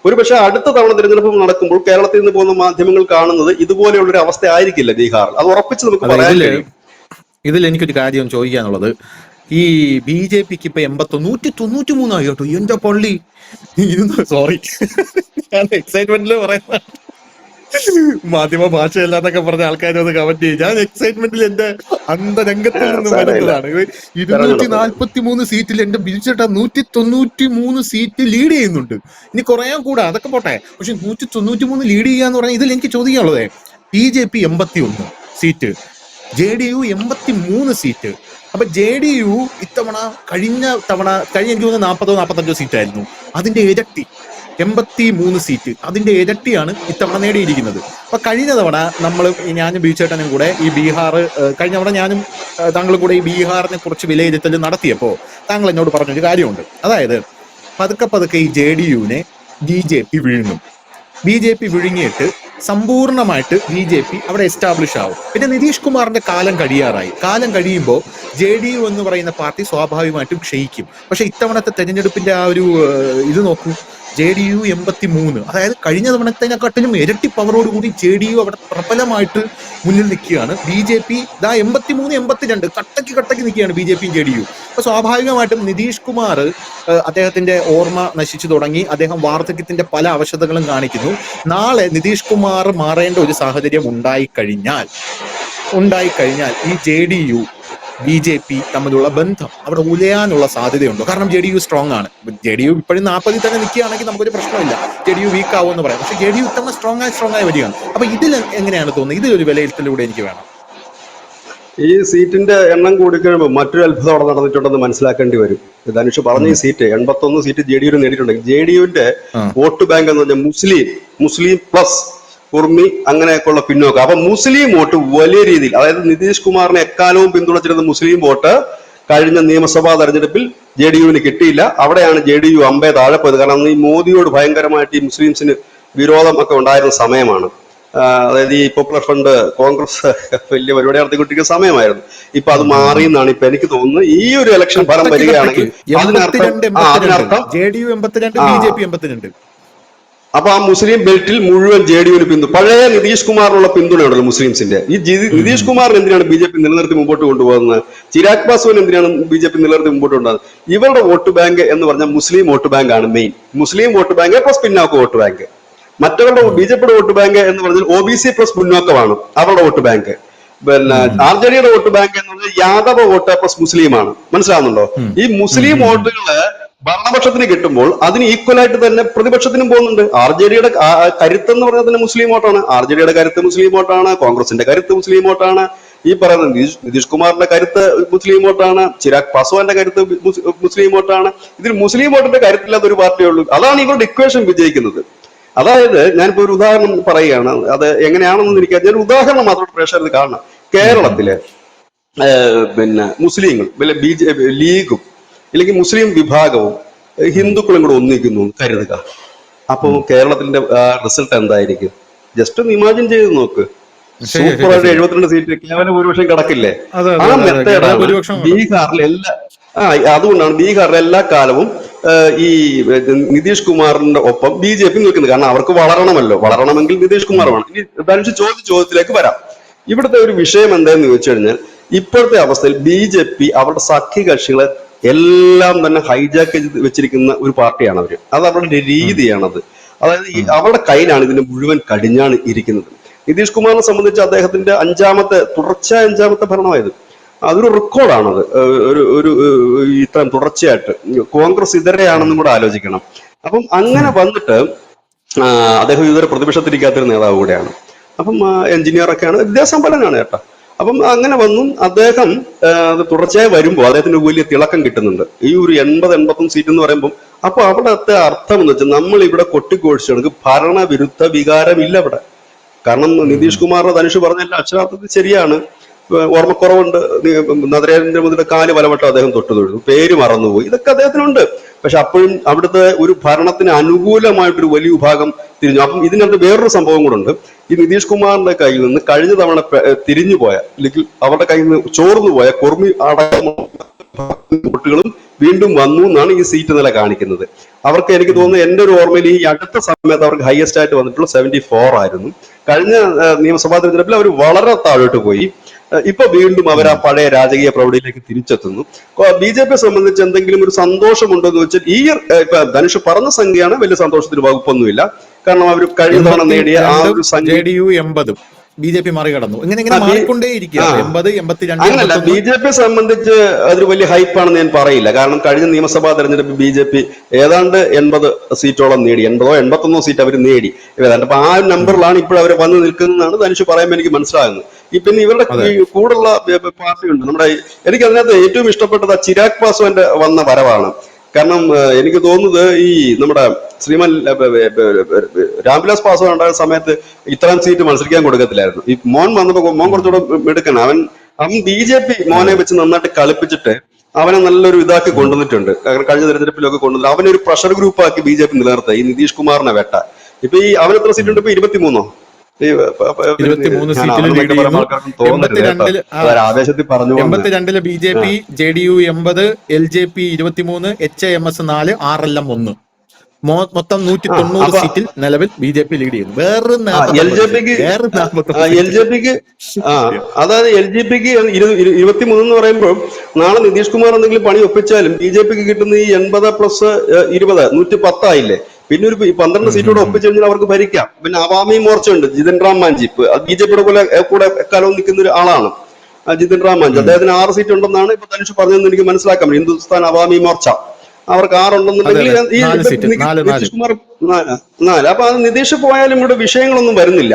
ഒരു പക്ഷെ അടുത്ത തവണ തിരഞ്ഞെടുപ്പ് നടക്കുമ്പോൾ കേരളത്തിൽ നിന്ന് പോകുന്ന മാധ്യമങ്ങൾ കാണുന്നത് ഇതുപോലെയുള്ളൊരു അവസ്ഥ ആയിരിക്കില്ല ബീഹാറിൽ. അത് ഉറപ്പിച്ച് നമുക്ക് പറയാൻ കഴിയും. ഇതിൽ എനിക്കൊരു കാര്യം ചോദിക്കാനുള്ളത്, ഈ BJP-ക്ക് ഇപ്പൊ 193 ആയി കേട്ടോ. എന്റെ പള്ളി, സോറി ഞാൻ എക്സൈറ്റ്മെന്റില് പറയുന്ന മാധ്യമ ഭാഷയല്ലാന്നൊക്കെ പറഞ്ഞ ആൾക്കാരൊന്ന് കമന്റ് ചെയ്യും. ഞാൻ എക്സൈറ്റ്മെന്റിൽ എന്റെ അന്തരംഗത്തിൽ നിന്ന് വരുന്നതാണ്. 243 സീറ്റിൽ എന്റെ ബിജുചേട്ടാ 193 സീറ്റ് ലീഡ് ചെയ്യുന്നുണ്ട്. ഇനി കുറയാൻ കൂടാ, അതൊക്കെ പോട്ടെ. പക്ഷെ 193 ലീഡ് ചെയ്യാന്ന് പറഞ്ഞാൽ ഇതിൽ എനിക്ക് ചോദിക്കാനുള്ളത്, BJP 81 സീറ്റ്, JDU 83 സീറ്റ്. അപ്പൊ JDU ഇത്തവണ കഴിഞ്ഞ എനിക്ക് തോന്നുന്നു 40-45 സീറ്റായിരുന്നു, അതിന്റെ ഇരട്ടി. 83 സീറ്റ്, അതിന്റെ ഇരട്ടിയാണ് ഇത്തവണ നേടിയിരിക്കുന്നത്. അപ്പൊ കഴിഞ്ഞ തവണ നമ്മൾ, ഞാനും ബീച്ചേട്ടനും കൂടെ ഈ ബീഹാർ, കഴിഞ്ഞ തവണ ഞാനും താങ്കളും കൂടെ ഈ ബീഹാറിനെ കുറിച്ച് വിലയിരുത്തൽ നടത്തിയപ്പോ താങ്കൾ എന്നോട് പറഞ്ഞൊരു കാര്യമുണ്ട്. അതായത് പതുക്കെ പതുക്കെ ഈ JDU-നെ BJP വിഴുങ്ങും. BJP വിഴുങ്ങിയിട്ട് സമ്പൂർണ്ണമായിട്ട് BJP അവിടെ എസ്റ്റാബ്ലിഷ് ആവും. പിന്നെ നിതീഷ് കുമാറിന്റെ കാലം കഴിയാറായി. കാലം കഴിയുമ്പോൾ JDU എന്ന് പറയുന്ന പാർട്ടി സ്വാഭാവികമായിട്ടും ക്ഷയിക്കും. പക്ഷെ ഇത്തവണത്തെ തെരഞ്ഞെടുപ്പിന്റെ ആ ഒരു ഇത് നോക്കൂ, JDU 83, അതായത് കഴിഞ്ഞ തവണത്തെക്കാട്ടിലും ഇരട്ടി പവറോട് കൂടി JDU അവിടെ പ്രബലമായിട്ട് മുന്നിൽ നിൽക്കുകയാണ്. BJP ഇതാ 83, 82 കട്ടക്ക് നിൽക്കുകയാണ് BJPയും JDU. അപ്പൊ സ്വാഭാവികമായിട്ടും നിതീഷ് കുമാർ അദ്ദേഹത്തിന്റെ ഓർമ്മ നശിച്ചു തുടങ്ങി. അദ്ദേഹം വാർദ്ധക്യത്തിന്റെ പല അവശതകളും കാണിക്കുന്നു. നാളെ നിതീഷ് കുമാർ മാറേണ്ട ഒരു സാഹചര്യം ഉണ്ടായിക്കഴിഞ്ഞാൽ ഈ JDU BJP തമ്മിലുള്ള ബന്ധം അവിടെ ഉലയാനുള്ള സാധ്യതയുണ്ടോ? കാരണം JDU സ്ട്രോങ് ആണ്. JDU ഇപ്പോഴും 40 തന്നെ നിൽക്കുകയാണെങ്കിൽ നമുക്കൊരു പ്രശ്നമില്ല, JDU വീക്ക് ആവുമെന്ന് പറയാം. പക്ഷെ JDU ഇത്തവണ സ്ട്രോങ് ആയി വരികയാണ്. അപ്പൊ ഇതിൽ എങ്ങനെയാണ് തോന്നുന്നത്? ഇതിലൊരു വിലയിരുത്തലൂടെ എനിക്ക് വേണം. ഈ സീറ്റിന്റെ എണ്ണം കൂടിക്കഴിയുമ്പോൾ മറ്റൊരു അത്ഭുതം അവിടെ നടന്നിട്ടുണ്ടെന്ന് മനസ്സിലാക്കേണ്ടി വരും. ധനുഷ് പറഞ്ഞ ഈ സീറ്റ് 81 സീറ്റ് JDU നേടിയിട്ടുണ്ടെങ്കിൽ JDU-ന്റെ വോട്ട് ബാങ്ക് എന്ന് പറഞ്ഞാൽ മുസ്ലിം പ്ലസ് കുർമി അങ്ങനെയൊക്കെയുള്ള പിന്നോക്കം. അപ്പൊ മുസ്ലിം വോട്ട് വലിയ രീതിയിൽ, അതായത് നിതീഷ് കുമാറിനെ എക്കാലവും പിന്തുണച്ചിരുന്ന മുസ്ലിം വോട്ട് കഴിഞ്ഞ നിയമസഭാ തെരഞ്ഞെടുപ്പിൽ JDU-വിന് കിട്ടിയില്ല. അവിടെയാണ് JDU അമ്പേ താഴെ പോയത്. കാരണം ഈ മോദിയോട് ഭയങ്കരമായിട്ട് ഈ മുസ്ലിംസിന് വിരോധം ഒക്കെ ഉണ്ടായിരുന്ന സമയമാണ്. അതായത് ഈ പോപ്പുലർ ഫ്രണ്ട് കോൺഗ്രസ് വലിയ പരിപാടി നടത്തിക്കൊണ്ടിരിക്കുന്ന സമയമായിരുന്നു. ഇപ്പൊ അത് മാറി എന്നാണ് ഇപ്പൊ എനിക്ക് തോന്നുന്നത്. ഈ ഒരു ഇലക്ഷൻ ഫലം വരികയാണെങ്കിൽ അതിനർത്ഥം JDU 82, BJP 82. അപ്പൊ ആ മുസ്ലിം ബെൽറ്റിൽ മുഴുവൻ JDU-ന് പഴയ നിതീഷ് കുമാറിനുള്ള പിന്തുണയുണ്ടല്ലോ മുസ്ലിംസിന്റെ. ഈ നിതീഷ് കുമാറിന് എന്തിനാണ് BJP നിലനിർത്തി മുമ്പോട്ട് കൊണ്ടുപോകുന്നത്? ചിരാഗ് പാസ്വാൻ എന്തിനാണ് BJP നിലനിർത്തി മുമ്പോട്ട് കൊണ്ടുപോകുന്നത്? ഇവരുടെ വോട്ട് ബാങ്ക് എന്ന് പറഞ്ഞാൽ മുസ്ലിം വോട്ട് ബാങ്ക് ആണ് മെയിൻ. മുസ്ലിം വോട്ട് ബാങ്ക് പ്ലസ് പിന്നാക്ക വോട്ട് ബാങ്ക്. മറ്റവരുടെ BJP-യുടെ വോട്ട് ബാങ്ക് എന്ന് പറഞ്ഞാൽ OBC പ്ലസ് മുന്നോക്കമാണ് അവരുടെ വോട്ട് ബാങ്ക്. പിന്നെ RJD-യുടെ വോട്ട് ബാങ്ക് എന്ന് പറഞ്ഞാൽ യാദവ വോട്ട് പ്ലസ് മുസ്ലിമാണ്. മനസ്സിലാവുന്നുണ്ടോ? ഈ മുസ്ലിം വോട്ടുകള് ഭരണപക്ഷത്തിന് കിട്ടുമ്പോൾ അതിന് ഈക്വൽ ആയിട്ട് തന്നെ പ്രതിപക്ഷത്തിനും പോകുന്നുണ്ട്. RJD-യുടെ കരുത്ത് എന്ന് പറഞ്ഞാൽ തന്നെ മുസ്ലിം വോട്ടാണ്. RJD-യുടെ കരുത്ത് മുസ്ലിം വോട്ടാണ്. കോൺഗ്രസിന്റെ കരുത്ത് മുസ്ലിം വോട്ടാണ്. ഈ പറയുന്ന നിതീഷ് കുമാറിന്റെ കരുത്ത് മുസ്ലിം വോട്ടാണ്. ചിരാഗ് പാസ്വാന്റെ കരുത്ത് മുസ്ലിം വോട്ടാണ്. ഇതിൽ മുസ്ലിം വോട്ടിന്റെ കരുത്തില്ലാത്ത ഒരു പാർട്ടിയേ ഉള്ളൂ. അതാണ് ഇവരുടെ ഇക്വേഷൻ വിജയിക്കുന്നത്. അതായത് ഞാനിപ്പോ ഒരു ഉദാഹരണം പറയുകയാണ്. അത് എങ്ങനെയാണെന്ന് എനിക്ക് ഞാൻ ഉദാഹരണം മാത്രം പ്രേക്ഷകർക്ക് കാണണം. കേരളത്തിലെ പിന്നെ മുസ്ലിങ്ങൾ BJP ലീഗും അല്ലെങ്കിൽ മുസ്ലിം വിഭാഗവും ഹിന്ദുക്കളും കൂടെ ഒന്നിക്കുന്നു കരുതുക. അപ്പൊ കേരളത്തിന്റെ റിസൾട്ട് എന്തായിരിക്കും? ജസ്റ്റ് ഒന്ന് ഇമാജിൻ ചെയ്ത് നോക്ക്. സൂപ്പറായിട്ട് 72 സീറ്റ് കേവല ഭൂരിപക്ഷം കിടക്കില്ലേ? ആ മെത്തേഡാണ് ബീഹാറിലെ അതുകൊണ്ടാണ് ബീഹാറിലെ എല്ലാ കാലവും ഈ നിതീഷ് കുമാറിന്റെ ഒപ്പം BJP നിൽക്കുന്നത്. കാരണം അവർക്ക് വളരണമെങ്കിൽ നിതീഷ് കുമാർ വേണം. ഇനി ധനുഷ് ചോദ്യത്തിലേക്ക് വരാം. ഇവിടുത്തെ ഒരു വിഷയം എന്താണെന്ന് ചോദിച്ചു കഴിഞ്ഞാൽ, ഇപ്പോഴത്തെ അവസ്ഥയിൽ BJP അവരുടെ സഖ്യകക്ഷികളെ എല്ലാം തന്നെ ഹൈജാക്ക് ചെയ്ത് വെച്ചിരിക്കുന്ന ഒരു പാർട്ടിയാണ് അവര്. അത് അവരുടെ രീതിയാണത്. അതായത് അവരുടെ കയ്യിലാണ് ഇതിന്റെ മുഴുവൻ കടിഞ്ഞാണ് ഇരിക്കുന്നത്. നിതീഷ് കുമാറിനെ സംബന്ധിച്ച് അദ്ദേഹത്തിന്റെ തുടർച്ചയായ അഞ്ചാമത്തെ ഭരണമായത്. അതൊരു റെക്കോർഡാണത്. ഒരു ഇത്രയും തുടർച്ചയായിട്ട് കോൺഗ്രസ് ഇതരെയാണെന്നും കൂടെ ആലോചിക്കണം. അപ്പം അങ്ങനെ വന്നിട്ട് അദ്ദേഹം ഇതുവരെ പ്രതിപക്ഷത്തിരിക്കാത്തൊരു നേതാവ് കൂടെയാണ്. അപ്പം എഞ്ചിനീയറൊക്കെയാണ്, വിദ്യാസമ്പന്നനാണ് ചേട്ടാ. അപ്പം അങ്ങനെ വന്നു അദ്ദേഹം അത് തുടർച്ചയായി വരുമ്പോൾ അദ്ദേഹത്തിന് വലിയ തിളക്കം കിട്ടുന്നുണ്ട്. ഈ ഒരു 80-81 സീറ്റ് എന്ന് പറയുമ്പോൾ അപ്പൊ അവിടത്തെ അർത്ഥം എന്ന് വെച്ചാൽ നമ്മൾ ഇവിടെ കൊട്ടിക്കോഴിച്ചു ഭരണവിരുദ്ധ വികാരമില്ല അവിടെ. കാരണം നിതീഷ് കുമാറിന്റെ ധനുഷ് പറഞ്ഞല്ല അക്ഷരാർത്ഥത്തിൽ ശരിയാണ്. ഓർമ്മക്കുറവുണ്ട്. നരേന്ദ്രമോദിയുടെ കാല് പലവട്ടം അദ്ദേഹം തൊഴുതു, പേര് മറന്നുപോയി, ഇതൊക്കെ അദ്ദേഹത്തിനുണ്ട്. പക്ഷെ അപ്പോഴും അവിടുത്തെ ഒരു ഭരണത്തിന് അനുകൂലമായിട്ടൊരു വലിയ വിഭാഗം തിരിഞ്ഞു. അപ്പം ഇതിനകത്ത് വേറൊരു സംഭവം കൂടെ ഉണ്ട്. ഈ നിതീഷ് കുമാറിന്റെ കയ്യിൽ നിന്ന് കഴിഞ്ഞ തവണ തിരിഞ്ഞുപോയ അല്ലെങ്കിൽ അവരുടെ കയ്യിൽ നിന്ന് ചോർന്നുപോയ കുർമി അടക്കം വോട്ടുകളും വീണ്ടും വന്നു എന്നാണ് ഈ സീറ്റ് നില കാണിക്കുന്നത്. അവർക്ക് എനിക്ക് തോന്നുന്നു എന്റെ ഒരു ഓർമ്മയിൽ ഈ അടുത്ത സമയത്ത് അവർക്ക് ഹയസ്റ്റ് ആയിട്ട് വന്നിട്ടുള്ള 74 ആയിരുന്നു. കഴിഞ്ഞ നിയമസഭാ തെരഞ്ഞെടുപ്പിൽ അവർ വളരെ താഴോട്ട് പോയി. ഇപ്പൊ വീണ്ടും അവർ ആ പഴയ രാജകീയ പ്രൗഢിയിലേക്ക് തിരിച്ചെത്തുന്നു. BJP സംബന്ധിച്ച് എന്തെങ്കിലും ഒരു സന്തോഷമുണ്ടോ എന്ന് വെച്ചാൽ ഈ ഇപ്പൊ ധനുഷ് പറഞ്ഞ സംഖ്യയാണ്, വലിയ സന്തോഷത്തിന് വകുപ്പൊന്നുമില്ല. കാരണം അവർ കഴിഞ്ഞ തവണ നേടിയ ആ ഒരു സംഖ്യ JDU 80 BJP മറികടന്നു. ഇങ്ങനെ മാറിക്കൊണ്ടേയിരിക്കുകയാണ്. 80, 82. അങ്ങനല്ല, BJP സംബന്ധിച്ച് അതൊരു വലിയ ഹൈപ്പാണെന്ന് ഞാൻ പറയില്ല. കാരണം കഴിഞ്ഞ നിയമസഭാ തെരഞ്ഞെടുപ്പ് BJP ഏതാണ്ട് 80 സീറ്റോളം നേടി. 80ഓ 81ഓ സീറ്റ് അവർ നേടി ഏതാണ്ട്. അപ്പൊ ആ നമ്പറിലാണ് ഇപ്പോൾ അവർ വന്ന് നിൽക്കുന്നതെന്നാണ് ധനുഷ് പറയുമ്പോൾ എനിക്ക് മനസ്സിലാകുന്നത്. പിന്നെ ഇവരുടെ കൂടുള്ള പാർട്ടി ഉണ്ട് നമ്മുടെ. എനിക്ക് അതിനകത്ത് ഏറ്റവും ഇഷ്ടപ്പെട്ടത് ചിരാഗ് പാസ്വാന്റെ വന്ന വരവാണ്. കാരണം എനിക്ക് തോന്നുന്നത് ഈ നമ്മുടെ ശ്രീമാൻ രാംവിലാസ് പാസ്വാൻ ഉണ്ടായ സമയത്ത് ഇത്രയും സീറ്റ് മത്സരിക്കാൻ കൊടുക്കത്തില്ലായിരുന്നു. ഈ മോൻ വന്നപ്പോ മോൻ കുറച്ചുകൂടെ മിടുക്കണം. അവൻ BJP മോനെ വെച്ച് നന്നായിട്ട് കളിപ്പിച്ചിട്ട് അവനെ നല്ലൊരു ഇതാക്കി കൊണ്ടുവന്നിട്ടുണ്ട്. കഴിഞ്ഞ തെരഞ്ഞെടുപ്പിലൊക്കെ കൊണ്ടുവന്നിട്ട് അവനൊരു പ്രഷർ ഗ്രൂപ്പ് ആക്കി BJP നിലനിർത്തുക. ഈ നിതീഷ് കുമാറിനെ വെട്ട. ഇപ്പൊ ഈ അവൻ എത്ര സീറ്റ് ഉണ്ട്? ഇപ്പൊ 23 ആവേശത്തിൽ പറഞ്ഞു. 82 BJP, JDU 80, LJP 23, HIMS 4, RLM 1. മൊത്തം 190 സീറ്റിൽ നിലവിൽ BJP ലീഡ് ചെയ്യുന്നു. വേറെ LJPക്ക് അതായത് LJPക്ക് 23 എന്ന് പറയുമ്പോൾ നാളെ നിതീഷ് കുമാർ എന്തെങ്കിലും പണി ഒപ്പിച്ചാലും BJPക്ക് കിട്ടുന്ന ഈ 80+20 110 ആയില്ലേ. പിന്നെ ഒരു 12 സീറ്റോടെ ഒപ്പിച്ചു കഴിഞ്ഞാൽ അവർക്ക് ഭരിക്കാം. പിന്നെ അവാമി മോർച്ച ഉണ്ട്, ജിതിൻ റാം മാഞ്ചി. BJPയുടെ കൂടെ എക്കാലവും നിൽക്കുന്ന ഒരു ആളാണ് ജിതിൻ റാം മാഞ്ചി. അദ്ദേഹത്തിന് 6 സീറ്റ് ഉണ്ടെന്നാണ് ഇപ്പൊ ധനുഷ് പറഞ്ഞതെന്ന് എനിക്ക് മനസ്സിലാക്കാം. ഹിന്ദുസ്ഥാൻ അവാമി മോർച്ച അവർക്ക് 6 ഉണ്ടെന്നുണ്ടെങ്കിൽ ഈ നിതീഷ് കുമാർ 4. അപ്പൊ അത് നിതീഷ് പോയാലും ഇവിടെ വിഷയങ്ങളൊന്നും വരുന്നില്ല.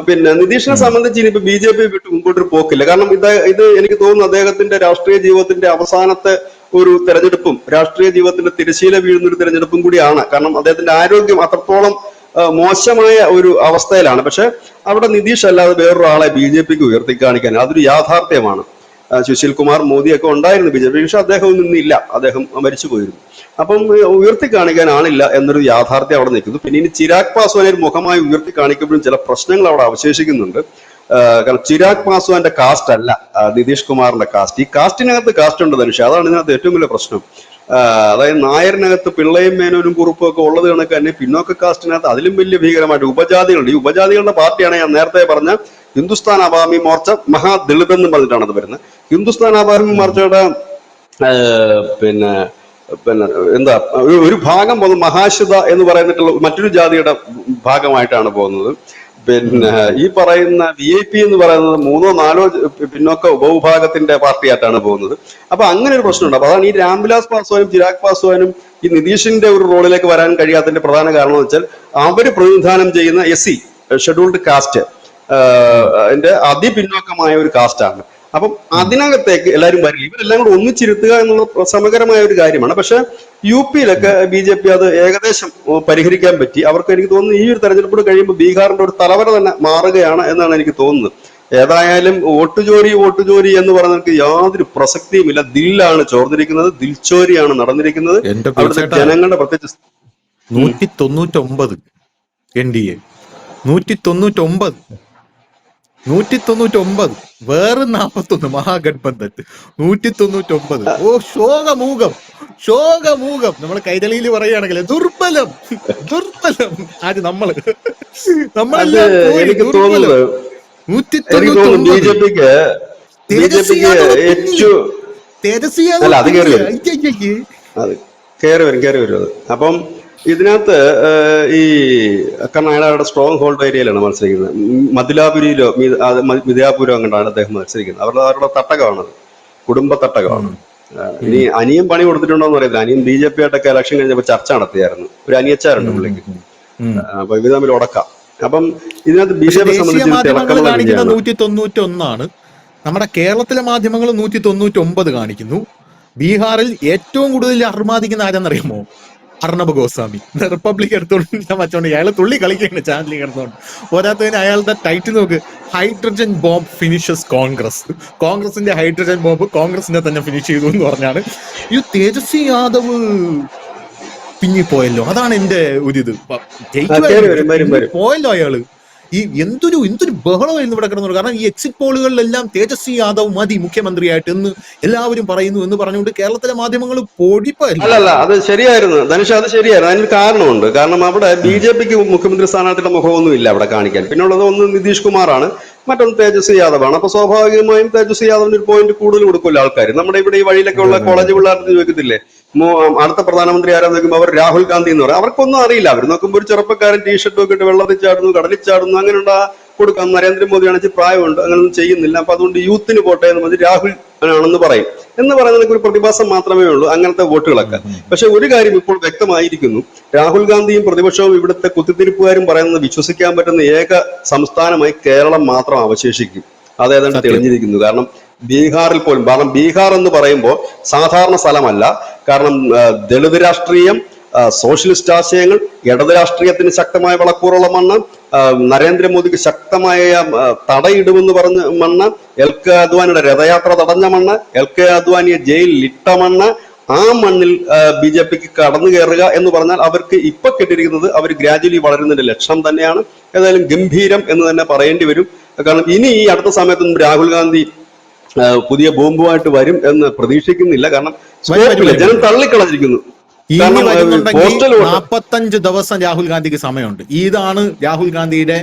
പിന്നെ നിതീഷിനെ സംബന്ധിച്ച് ഇനിയിപ്പോ BJP വിട്ട് മുമ്പോട്ടൊരു പോക്കില്ല. കാരണം ഇത് എനിക്ക് തോന്നുന്നു അദ്ദേഹത്തിന്റെ രാഷ്ട്രീയ ജീവിതത്തിന്റെ അവസാനത്തെ ഒരു തെരഞ്ഞെടുപ്പും രാഷ്ട്രീയ ജീവിതത്തിന്റെ തിരശീല വീഴുന്ന ഒരു തെരഞ്ഞെടുപ്പും കൂടിയാണ്. കാരണം അദ്ദേഹത്തിന്റെ ആരോഗ്യം അത്രത്തോളം മോശമായ ഒരു അവസ്ഥയിലാണ്. പക്ഷെ അവിടെ നിതീഷ് അല്ലാതെ വേറൊരാളെ BJPക്ക് ഉയർത്തി കാണിക്കാൻ അതൊരു യാഥാർത്ഥ്യമാണ്. സുശീൽ കുമാർ മോദിയൊക്കെ ഉണ്ടായിരുന്നു BJP, പക്ഷെ അദ്ദേഹം ഇന്നില്ല, അദ്ദേഹം മരിച്ചു പോയിരുന്നു. അപ്പം ഉയർത്തി കാണിക്കാൻ ആളില്ല എന്നൊരു യാഥാർത്ഥ്യം അവിടെ നിൽക്കുന്നു. പിന്നെ ഇനി ചിരാഗ് പാസ്വാനെ ഒരു മുഖമായി ഉയർത്തി കാണിക്കുമ്പോഴും ചില പ്രശ്നങ്ങൾ അവിടെ അവശേഷിക്കുന്നുണ്ട്. കാരണം ചിരാഗ് പാസ്വാന്റെ കാസ്റ്റ് അല്ല നിതീഷ് കുമാറിന്റെ കാസ്റ്റ്. ഈ കാസ്റ്റിനകത്ത് കാസ്റ്റ് ഉണ്ട് ധനുഷ്, അതാണ് ഇതിനകത്ത് ഏറ്റവും വലിയ പ്രശ്നം. അതായത് നായരിനകത്ത് പിള്ളയും മേനോനും കുറുപ്പും ഒക്കെ ഉള്ളത് കണക്ക് തന്നെ പിന്നോക്ക കാസ്റ്റിനകത്ത് അതിലും വലിയ ഭീകരമായിട്ട് ഉപജാതികളുണ്ട്. ഈ ഉപജാതികളുടെ പാർട്ടിയാണ് ഞാൻ നേരത്തെ പറഞ്ഞ ഹിന്ദുസ്ഥാൻ അവാമി മോർച്ച. മഹാദളിത് എന്ന് പറഞ്ഞിട്ടാണ് അത് വരുന്നത്. ഹിന്ദുസ്ഥാൻ അവാമി മോർച്ചയുടെ പിന്നെ എന്താ ഒരു ഭാഗം പോകുന്നത് മഹാശ്രിത എന്ന് പറയുന്നിട്ടുള്ള മറ്റൊരു ജാതിയുടെ ഭാഗമായിട്ടാണ് പോകുന്നത്. പിന്നെ ഈ പറയുന്ന VIP എന്ന് പറയുന്നത് 3ഓ 4ഓ പിന്നോക്ക ഉപവിഭാഗത്തിന്റെ പാർട്ടിയായിട്ടാണ് പോകുന്നത്. അപ്പൊ അങ്ങനെ ഒരു പ്രശ്നമുണ്ട്. അപ്പൊ അതാണ് ഈ രാംവിലാസ് പാസ്വാനും ചിരാഗ് പാസ്വാനും ഈ നിതീഷിന്റെ ഒരു റോളിലേക്ക് വരാൻ കഴിയാത്തതിന്റെ പ്രധാന കാരണം എന്ന് വെച്ചാൽ അവര് പ്രതിനിധാനം ചെയ്യുന്ന SC ഷെഡ്യൂൾഡ് കാസ്റ്റ് അതിപിന്നോക്കമായ ഒരു കാസ്റ്റാണ്. അപ്പം അതിനകത്തേക്ക് എല്ലാവരും വരില്ല. ഇവരെല്ലാം കൂടെ ഒന്നിച്ചിരുത്തുക എന്നുള്ള സമഗ്രമായ ഒരു കാര്യമാണ്. പക്ഷെ UPയിലൊക്കെ BJP അത് ഏകദേശം പരിഹരിക്കാൻ പറ്റി. അവർക്ക് എനിക്ക് തോന്നുന്നു ഈ ഒരു തെരഞ്ഞെടുപ്പ് കഴിയുമ്പോൾ ബീഹാറിന്റെ ഒരു തലവര തന്നെ മാറുകയാണ് എന്നാണ് എനിക്ക് തോന്നുന്നത്. ഏതായാലും വോട്ട് ചോരി എന്ന് പറയുന്നത് യാതൊരു പ്രസക്തിയുമില്ല. ദില്ലാണ് ചോർന്നിരിക്കുന്നത്, ദിൽച്ചോരിയാണ് നടന്നിരിക്കുന്നത്. അവിടുത്തെ ജനങ്ങളുടെ പ്രത്യേകിച്ച് 199 NDA 199 വേറെ 41 മഹാഗഡ്ബന്ധൻ 199. ഓ ശോകമൂകം നമ്മള് കൈരളിയിൽ പറയുകയാണെങ്കിൽ ദുർബലം ആര് നമ്മളെല്ലാം എനിക്ക് തോന്നുന്നത് BJPക്ക് കയറി വരും അത്. അപ്പം ഇതിനകത്ത് ഈ കാരണം അയാളുടെ സ്ട്രോങ് ഹോൾഡ് ഏരിയയിലാണ് മത്സരിക്കുന്നത്. മദിലാപുരിയിലോ മിഥിലാപുരോ അങ്ങോട്ടാണ് അദ്ദേഹം മത്സരിക്കുന്നത്. അവരുടെ തട്ടകമാണത്, കുടുംബ തട്ടകമാണ്. ഇനി അനിയൻ പണി കൊടുത്തിട്ടുണ്ടോ എന്ന് അറിയില്ല. അനിയൻ BJP ആയിട്ടൊക്കെ ഇലക്ഷൻ കഴിഞ്ഞപ്പോൾ ചർച്ച നടത്തിയായിരുന്നു. ഒരു അനിയച്ചാരുണ്ട് പുള്ളിക്ക്. അപ്പൊ ഇവർ തമ്മിൽ ഉടക്കാം. അപ്പം ഇതിനകത്ത് BJP സംബന്ധിച്ച് 191. നമ്മുടെ കേരളത്തിലെ മാധ്യമങ്ങൾ 199 കാണിക്കുന്നു. ബീഹാറിൽ ഏറ്റവും കൂടുതൽ അർമാദിക്കുന്ന ആരെന്നറിയാമോ? അർണബ് ഗോസ്വാമി. റിപ്പബ്ലിക് എടുത്തോണ്ട് ഞാൻ വച്ചോണ്ട് അയാൾ തുള്ളി കളിക്കുകയാണ് ചാനലിൽ കിടന്നുകൊണ്ട്. പോരാത്തതിന് അയാളുടെ ടൈറ്റിൽ നോക്ക്, ഹൈഡ്രജൻ ബോംബ് ഫിനിഷസ് കോൺഗ്രസിന്റെ ഹൈഡ്രജൻ ബോംബ് കോൺഗ്രസിനെ തന്നെ ഫിനിഷ് ചെയ്തു എന്ന് പറഞ്ഞാണ്. ഈ തേജസ്വി യാദവ് പിന്നിപ്പോയല്ലോ, അതാണ് എന്റെ ഒരു ഇത്. പോയല്ലോ അയാള്. ഈ എന്തൊരു ബഹളമായിരുന്നു ഇവിടെ കിടന്നു. കാരണം ഈ എക്സിറ്റ് പോളുകളിലെല്ലാം തേജസ്വി യാദവ് മതി മുഖ്യമന്ത്രിയായിട്ട് എന്ന് എല്ലാവരും പറയുന്നു എന്ന് പറഞ്ഞുകൊണ്ട് കേരളത്തിലെ മാധ്യമങ്ങൾ പൊടിപ്പായിരുന്നു. അല്ല അത് ശരിയായിരുന്നു ധനുഷ്, അത് ശരിയായിരുന്നു. അതിനൊരു കാരണമുണ്ട്. കാരണം അവിടെ BJPക്ക് മുഖ്യമന്ത്രി സ്ഥാനാർത്ഥിയുടെ മുഖമൊന്നും ഇല്ല അവിടെ കാണിക്കാൻ. പിന്നെ ഉള്ളത് ഒന്ന് നിതീഷ് കുമാറാണ്, മറ്റൊന്ന് തേജസ്വി യാദവാണ്. അപ്പൊ സ്വാഭാവികമായും തേജസ്വി യാദവിന് ഒരു പോയിന്റ് കൂടുതൽ കൊടുക്കില്ല ആൾക്കാർ. നമ്മുടെ ഇവിടെ ഈ വഴിയിലൊക്കെ ഉള്ള കോളേജ് പിള്ളേർക്ക് ചോദിക്കത്തില്ലേ അടുത്ത പ്രധാനമന്ത്രി ആരാന്ന് നോക്കുമ്പോൾ അവർ രാഹുൽ ഗാന്ധി എന്ന് പറയും. അവർക്കൊന്നും അറിയില്ല. അവർ നോക്കുമ്പോൾ ഒരു ചെറുപ്പക്കാരൻ ടീഷർട്ട് ഒക്കെ ഇട്ട് വെള്ളത്തിൽ ചാടുന്നു, കടലിൽ ചാടുന്നു, അങ്ങനെയുള്ള കൊടുക്കാം. നരേന്ദ്രമോദിയാണെങ്കിൽ പ്രായമുണ്ട്, അങ്ങനെയൊന്നും ചെയ്യുന്നില്ല. അപ്പൊ അതുകൊണ്ട് യൂത്തിന് പോട്ടെ എന്ന് പറഞ്ഞ് രാഹുൽ ആണെന്ന് പറയും. എന്ന് പറയുന്നത് ഒരു പ്രതിഭാസം മാത്രമേ ഉള്ളൂ അങ്ങനത്തെ വോട്ടുകളൊക്കെ. പക്ഷെ ഒരു കാര്യം ഇപ്പോൾ വ്യക്തമായിരിക്കുന്നു, രാഹുൽ ഗാന്ധിയും പ്രതിപക്ഷവും ഇവിടുത്തെ കുത്തിത്തിരിപ്പുകാരും പറയുന്നത് വിശ്വസിക്കാൻ പറ്റുന്ന ഏക സംസ്ഥാനമായി കേരളം മാത്രം അവശേഷിക്കും. അത് ഏതാണ്ട് തെളിഞ്ഞിരിക്കുന്നു. കാരണം ബീഹാറിൽ പോലും, കാരണം ബീഹാർ എന്ന് പറയുമ്പോൾ സാധാരണ സ്ഥലമല്ല. കാരണം ദളിത് രാഷ്ട്രീയം, സോഷ്യലിസ്റ്റ് ആശയങ്ങൾ, ഇടത് രാഷ്ട്രീയത്തിന് ശക്തമായ വളക്കൂറുള്ള മണ്ണ്, നരേന്ദ്രമോദിക്ക് ശക്തമായ തടയിടുമെന്ന് പറഞ്ഞ മണ്ണ്, എൽ കെ അദ്വാനിയുടെ രഥയാത്ര തടഞ്ഞ മണ്ണ്, എൽ കെ അദ്വാനിയെ ജയിലിൽ ഇട്ട മണ്ണ്, ആ മണ്ണിൽ ബി ജെ പിക്ക് കടന്നു കയറുക എന്ന് പറഞ്ഞാൽ അവർക്ക് ഇപ്പൊ കിട്ടിയിരിക്കുന്നത് അവർ ഗ്രാജുവലി വളരുന്നതിന്റെ ലക്ഷണം തന്നെയാണ്. ഏതായാലും ഗംഭീരം എന്ന് തന്നെ പറയേണ്ടി വരും. കാരണം ഇനി ഈ അടുത്ത സമയത്തൊന്നും രാഹുൽ ഗാന്ധി പുതിയ ബോംബുമായിട്ട് വരും എന്ന് പ്രതീക്ഷിക്കുന്നില്ല. കാരണം സ്കോപ്പില്ല, ജനം തള്ളിക്കളഞ്ഞിരിക്കുന്നു. ഇനി വരുന്നുണ്ടെങ്കിൽ 45 ദിവസം രാഹുൽ ഗാന്ധിക്ക് സമയമുണ്ട്. ഇതാണ് രാഹുൽ ഗാന്ധിയുടെ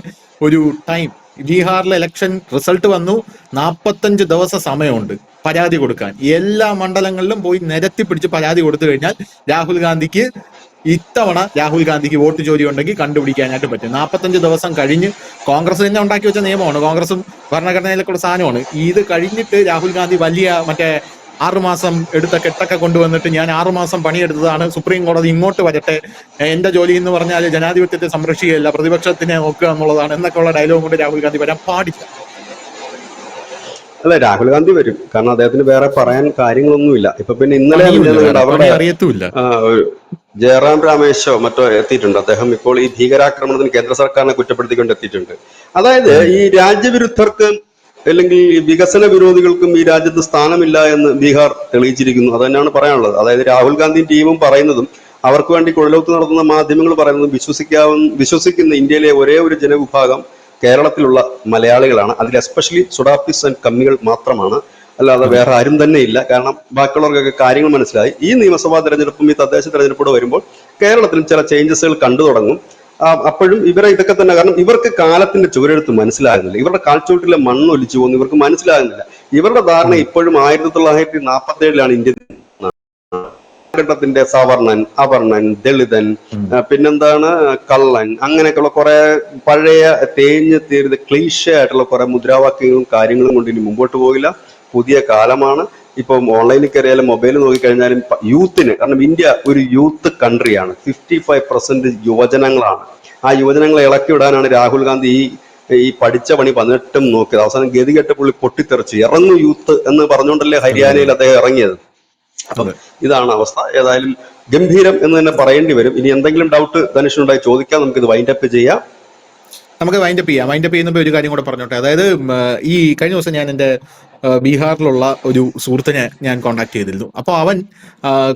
ഒരു ടൈം. ബീഹാറിലെ ഇലക്ഷൻ റിസൾട്ട് വന്നു, 45 ദിവസം സമയമുണ്ട് പരാതി കൊടുക്കാൻ. എല്ലാ മണ്ഡലങ്ങളിലും പോയി നിരത്തി പിടിച്ച് പരാതി കൊടുത്തു കഴിഞ്ഞാൽ രാഹുൽ ഗാന്ധിക്ക് വോട്ട് ചോരി ഉണ്ടെങ്കിൽ കണ്ടുപിടിക്കാനായിട്ട് പറ്റും. 45 ദിവസം കഴിഞ്ഞ് കോൺഗ്രസ് തന്നെ ഉണ്ടാക്കി വെച്ച നിയമമാണ്, കോൺഗ്രസും ഭരണഘടനയിലേക്കുള്ള സാധനമാണ്. ഇത് കഴിഞ്ഞിട്ട് രാഹുൽ ഗാന്ധി വലിയ 6 മാസം എടുത്ത കെട്ടൊക്കെ കൊണ്ടുവന്നിട്ട് ഞാൻ 6 മാസം പണിയെടുത്തതാണ്, സുപ്രീം കോടതി ഇങ്ങോട്ട് വരട്ടെ, എന്റെ ജോലി എന്ന് പറഞ്ഞാൽ ജനാധിപത്യത്തെ സംരക്ഷിക്കുകയല്ല പ്രതിപക്ഷത്തിനെ നോക്കുക എന്നുള്ളതാണ് എന്നൊക്കെയുള്ള ഡയലോഗ് കൊണ്ട് രാഹുൽ ഗാന്ധി വരാൻ പാടില്ല. അല്ല, രാഹുൽ ഗാന്ധി വരും. കാരണം അദ്ദേഹത്തിന് വേറെ പറയാൻ കാര്യങ്ങളൊന്നുമില്ല. ഇപ്പൊ പിന്നെ ഇന്നലെ അവരുടെ അറിയത്തുമില്ല, ജയറാം രമേശോ മറ്റോ എത്തിയിട്ടുണ്ട്. അദ്ദേഹം ഇപ്പോൾ ഈ ഭീകരാക്രമണത്തിന് കേന്ദ്ര സർക്കാരിനെ കുറ്റപ്പെടുത്തിക്കൊണ്ട് എത്തിയിട്ടുണ്ട്. അതായത് ഈ രാജ്യവിരുദ്ധർക്ക് അല്ലെങ്കിൽ വികസന വിരോധികൾക്കും ഈ രാജ്യത്ത് സ്ഥാനമില്ല എന്ന് ബീഹാർ തെളിയിച്ചിരിക്കുന്നു. അത് തന്നെയാണ് പറയാനുള്ളത്. അതായത് രാഹുൽ ഗാന്ധിയും ടീമും പറയുന്നതും അവർക്ക് വേണ്ടി കൊഴലോത്ത് നടത്തുന്ന മാധ്യമങ്ങൾ പറയുന്നതും വിശ്വസിക്കുന്ന ഇന്ത്യയിലെ ഒരേ ഒരു ജനവിഭാഗം കേരളത്തിലുള്ള മലയാളികളാണ്. അതിൽ എസ്പെഷ്യലി സുഡാപ്പിസ് ആൻഡ് കമ്മികൾ മാത്രമാണ്, അല്ലാതെ വേറെ ആരും തന്നെ ഇല്ല. കാരണം ബാക്കിയുള്ളവർക്കൊക്കെ കാര്യങ്ങൾ മനസ്സിലായി. ഈ നിയമസഭാ തെരഞ്ഞെടുപ്പും ഈ തദ്ദേശ തെരഞ്ഞെടുപ്പോടെ വരുമ്പോൾ കേരളത്തിലും ചില ചേഞ്ചസുകൾ കണ്ടു തുടങ്ങും. അപ്പോഴും ഇവരെ ഇതൊക്കെ തന്നെ, കാരണം ഇവർക്ക് കാലത്തിന്റെ ചുവരെഴുത്ത് മനസ്സിലാകുന്നില്ല. ഇവരുടെ കാൽച്ചുവട്ടിലെ മണ്ണ് ഒലിച്ചു പോകുന്നു, ഇവർക്ക് മനസ്സിലാകുന്നില്ല. ഇവരുടെ ധാരണ ഇപ്പോഴും 1947 ഇന്ത്യൻ ഘട്ടത്തിന്റെ സവർണൻ, അവർണൻ, ദളിതൻ, പിന്നെന്താണ് കള്ളൻ, അങ്ങനെയൊക്കെയുള്ള കുറെ പഴയ തേഞ്ഞ് തീരുന്ന ക്ലീശ ആയിട്ടുള്ള കുറെ മുദ്രാവാക്യങ്ങളും കാര്യങ്ങളും കൊണ്ട് ഇനി മുമ്പോട്ട് പോകില്ല. പുതിയ കാലമാണ്. ഇപ്പം ഓൺലൈനിൽ കയറിയാലും മൊബൈൽ നോക്കിക്കഴിഞ്ഞാലും യൂത്തിന്, കാരണം ഇന്ത്യ ഒരു യൂത്ത് കൺട്രിയാണ്. 55% യുവജനങ്ങളാണ്. ആ യുവജനങ്ങളെ ഇളക്കി വിടാനാണ് രാഹുൽ ഗാന്ധി ഈ പഠിച്ച പണി 18 നോക്കിയത്. അവസാനം ഗതികെട്ട് പുള്ളി പൊട്ടിത്തെറിച്ച് ഇറങ്ങു യൂത്ത് എന്ന് പറഞ്ഞുകൊണ്ടല്ലേ ഹരിയാനയിൽ അദ്ദേഹം ഇറങ്ങിയത്. അപ്പം ഇതാണ് അവസ്ഥ. ഏതായാലും ഗംഭീരം എന്ന് തന്നെ പറയേണ്ടി വരും. ഇനി എന്തെങ്കിലും ഡൗട്ട് ധനുഷിനുണ്ടായി ചോദിക്കാം, നമുക്കിത് വൈൻഡപ്പ് ചെയ്യാം. നമുക്ക് വൈൻഡപ്പ് ചെയ്യുന്നപ്പോൾ ഒരു കാര്യം കൂടെ പറഞ്ഞോട്ടെ. അതായത് ഈ കഴിഞ്ഞ ദിവസം ഞാൻ എൻ്റെ ബീഹാറിലുള്ള ഒരു സുഹൃത്തിനെ ഞാൻ കോൺടാക്ട് ചെയ്തിരുന്നു. അപ്പോൾ അവൻ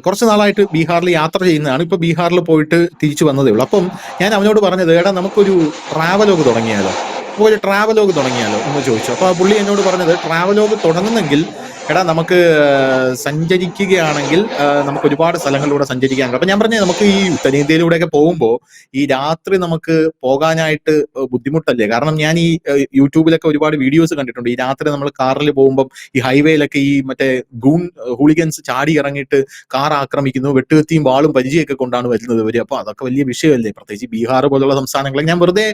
കുറച്ച് നാളായിട്ട് ബീഹാറിൽ യാത്ര ചെയ്യുന്നതാണ്. ഇപ്പോൾ ബീഹാറിൽ പോയിട്ട് തിരിച്ചു വന്നതേ ഉള്ളൂ. അപ്പം ഞാൻ അവനോട് പറഞ്ഞത്, എടാ നമുക്കൊരു ട്രാവലോഗ് തുടങ്ങിയാലോ എന്ന് ചോദിച്ചു. അപ്പോൾ ആ പുള്ളി എന്നോട് പറഞ്ഞത്, ട്രാവലോഗ് തുടങ്ങുന്നെങ്കിൽ എടാ നമുക്ക് സഞ്ചരിക്കുകയാണെങ്കിൽ നമുക്ക് ഒരുപാട് സ്ഥലങ്ങളിലൂടെ സഞ്ചരിക്കാനുണ്ട്. അപ്പൊ ഞാൻ പറഞ്ഞത്, നമുക്ക് ഈ ഉത്തരേന്ത്യയിലൂടെയൊക്കെ പോകുമ്പോൾ ഈ രാത്രി നമുക്ക് പോകാനായിട്ട് ബുദ്ധിമുട്ടല്ലേ? കാരണം ഞാൻ ഈ യൂട്യൂബിലൊക്കെ ഒരുപാട് വീഡിയോസ് കണ്ടിട്ടുണ്ട്. ഈ രാത്രി നമ്മൾ കാറിൽ പോകുമ്പോൾ ഈ ഹൈവേയിലൊക്കെ ഈ മറ്റേ ഹൂളിഗൻസ് ചാടി ഇറങ്ങിയിട്ട് കാർ ആക്രമിക്കുന്നു, വെട്ടുകത്തിയും വാളും പരിചയമൊക്കെ കൊണ്ടാണ് വരുന്നത് ഇവര്. അപ്പൊ അതൊക്കെ വലിയ വിഷയമല്ലേ? പ്രത്യേകിച്ച് ബീഹാർ പോലുള്ള സംസ്ഥാനങ്ങളെ ഞാൻ വെറുതെ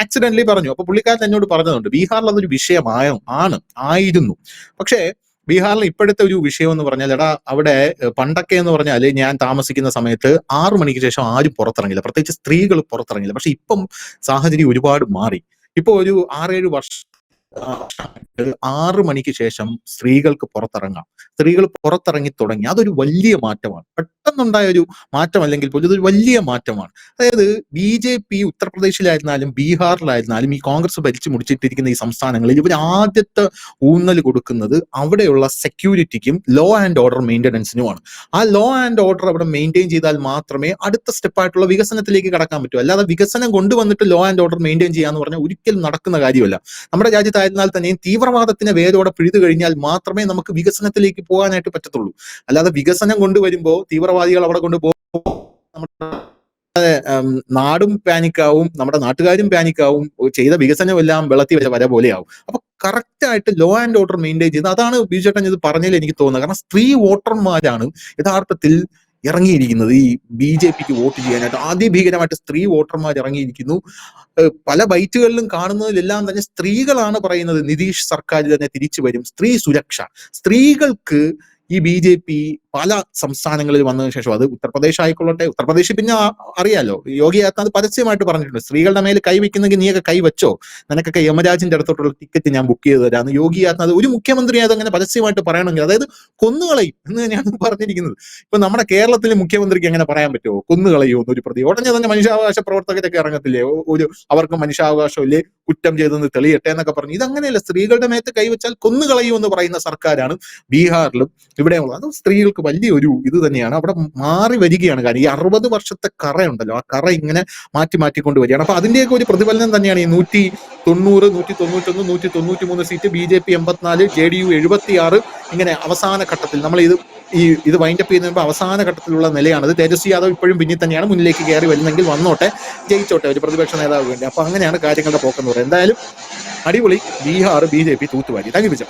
ആക്സിഡന്റലി പറഞ്ഞു. അപ്പൊ പുള്ളിക്കാരൻ എന്നോട് പറഞ്ഞതുണ്ട്, ബീഹാറിൽ അതൊരു ആയിരുന്നു. പക്ഷേ ബീഹാറിൽ ഇപ്പോഴത്തെ ഒരു വിഷയം എന്ന് പറഞ്ഞാൽ, എടാ അവിടെ പണ്ടൊക്കെ എന്ന് പറഞ്ഞാൽ ഞാൻ താമസിക്കുന്ന സമയത്ത് 6 മണിക്ക് ശേഷം ആരും പുറത്തിറങ്ങില്ല, പ്രത്യേകിച്ച് സ്ത്രീകൾ പുറത്തിറങ്ങില്ല. പക്ഷെ ഇപ്പം സാഹചര്യം ഒരുപാട് മാറി. ഇപ്പൊ ഒരു 6-7 വർഷം 6 മണിക്ക് ശേഷം സ്ത്രീകൾക്ക് പുറത്തിറങ്ങി തുടങ്ങി. അതൊരു വലിയ മാറ്റമാണ്, പെട്ടെന്നുണ്ടായ ഒരു മാറ്റം അല്ലെങ്കിൽ പോലും ഇതൊരു വലിയ മാറ്റമാണ്. അതായത് BJP ഉത്തർപ്രദേശിലായിരുന്നാലും ബീഹാറിലായിരുന്നാലും ഈ കോൺഗ്രസ് ഭരിച്ചു മുടിച്ചിട്ടിരിക്കുന്ന ഈ സംസ്ഥാനങ്ങളിൽ ഇവർ ആദ്യത്തെ ഊന്നൽ കൊടുക്കുന്നത് അവിടെയുള്ള സെക്യൂരിറ്റിക്കും ലോ ആൻഡ് ഓർഡർ മെയിൻ്റനൻസിനുമാണ്. ആ ലോ ആൻഡ് ഓർഡർ അവിടെ മെയിൻറ്റെയിൻ ചെയ്താൽ മാത്രമേ അടുത്ത സ്റ്റെപ്പായിട്ടുള്ള വികസനത്തിലേക്ക് കടക്കാൻ പറ്റൂ. അല്ലാതെ വികസനം കൊണ്ടുവന്നിട്ട് ലോ ആൻഡ് ഓർഡർ മെയിൻറ്റെയിൻ ചെയ്യാന്ന് പറഞ്ഞാൽ ഒരിക്കലും നടക്കുന്ന കാര്യമല്ല. നമ്മുടെ രാജ്യത്തായിരുന്നാൽ തന്നെയും തീവ്രവാദത്തിനെ വേരോടെ പിഴുതു കഴിഞ്ഞാൽ മാത്രമേ നമുക്ക് വികസനത്തിലേക്ക് പോകാനായിട്ട് പറ്റത്തുള്ളൂ. അല്ലാതെ വികസനം കൊണ്ടുവരുമ്പോൾ തീവ്രവാദികൾ അവിടെ കൊണ്ടുപോകുമ്പോൾ നമ്മുടെ നാടും പാനിക്കാവും, നമ്മുടെ നാട്ടുകാരും പാനിക്കാവും, ചെയ്ത വികസനം എല്ലാം വെള്ളത്തിൽ വെച്ച വര പോലെയാവും. അപ്പൊ കറക്റ്റ് ആയിട്ട് ലോ ആൻഡ് ഓർഡർ മെയിൻറ്റെയിൻ ചെയ്യുന്നത്, അതാണ് ബിജുചേട്ടൻ ഇത് പറഞ്ഞതിൽ എനിക്ക് തോന്നുന്നത്. കാരണം സ്ത്രീ വോട്ടർമാരാണ് യഥാർത്ഥത്തിൽ ഇറങ്ങിയിരിക്കുന്നത് ഈ BJPക്ക് വോട്ട് ചെയ്യാനായിട്ട്. അതിഭീകരമായിട്ട് സ്ത്രീ വോട്ടർമാർ ഇറങ്ങിയിരിക്കുന്നു. പല ബൈറ്റുകളിലും കാണുന്നതിലെല്ലാം തന്നെ സ്ത്രീകളാണ് പറയുന്നത് നിതീഷ് സർക്കാർ തന്നെ തിരിച്ചു വരും, സ്ത്രീ സുരക്ഷ, സ്ത്രീകൾക്ക് ഈ BJP പല സംസ്ഥാനങ്ങളിൽ വന്നതിന് ശേഷം, അത് ഉത്തർപ്രദേശ് ആയിക്കൊള്ളട്ടെ, ഉത്തർപ്രദേശ് പിന്നെ അറിയാലോ, യോഗി ആദിത്യനാഥ് പരസ്യമായിട്ട് പറഞ്ഞിട്ടുണ്ട്, സ്ത്രീകളുടെ മേൽ കൈവയ്ക്കുന്നെങ്കിൽ നീയൊക്കെ കൈവച്ചോ, നിനക്കൊക്കെ യമരാജിന്റെ അടുത്തോട്ടുള്ള ടിക്കറ്റ് ഞാൻ ബുക്ക് ചെയ്ത് തരാം. യോഗി ആദിത്യനാഥ് ഒരു മുഖ്യമന്ത്രി അതങ്ങനെ പരസ്യമായിട്ട് പറയണമെങ്കിൽ, അതായത് കൊന്നുകളയും എന്ന് തന്നെയാണ് പറഞ്ഞിരിക്കുന്നത്. ഇപ്പൊ നമ്മുടെ കേരളത്തിലെ മുഖ്യമന്ത്രിക്ക് എങ്ങനെ പറയാൻ പറ്റുമോ കൊന്നുകളയോ എന്നൊരു പ്രതി? ഉടനെ തന്നെ മനുഷ്യാവകാശ പ്രവർത്തകരൊക്കെ ഇറങ്ങത്തില്ലേ, അവർക്ക് മനുഷ്യാവകാശം ഇല്ലേ, കുറ്റം ചെയ്തെന്ന് തെളിയട്ടെ എന്നൊക്കെ പറഞ്ഞു. ഇതങ്ങനെയല്ല, സ്ത്രീകളുടെ മേത്ത് കൈവച്ചാൽ കൊന്നുകളയൂ എന്ന് പറയുന്ന സർക്കാരാണ് ബീഹാറിലും ഇവിടെയുള്ളത്. അത് സ്ത്രീകൾക്ക് വലിയൊരു ഇത് തന്നെയാണ്. അവിടെ മാറി വരികയാണ് കാര്യം. ഈ 60 വർഷത്തെ കറയുണ്ടല്ലോ, ആ കറ ഇങ്ങനെ മാറ്റിക്കൊണ്ട് വരികയാണ്. അപ്പൊ അതിന്റെയൊക്കെ ഒരു പ്രതിഫലനം തന്നെയാണ് ഈ 190, 191, 193 സീറ്റ്, BJP 84, JDU 76. ഇങ്ങനെ അവസാന ഘട്ടത്തിൽ നമ്മൾ ഇത് വൈൻഡപ്പ് ചെയ്യുന്നതിന് അവസാന ഘട്ടത്തിലുള്ള നിലയാണത്. തേജസ്വി യാദവ് ഇപ്പോഴും പിന്നിൽ തന്നെയാണ്, മുന്നിലേക്ക് കയറി വരുന്നെങ്കിൽ വന്നോട്ടെ, ജയിച്ചോട്ടെ, ഒരു പ്രതിപക്ഷ നേതാവ് വേണ്ടി. അപ്പൊ അങ്ങനെയാണ് കാര്യങ്ങളുടെ പോക്കെന്ന് പറയുന്നത്. എന്തായാലും അടിപൊളി, ബീഹാർ BJP തൂത്തുവാരി. Thank U.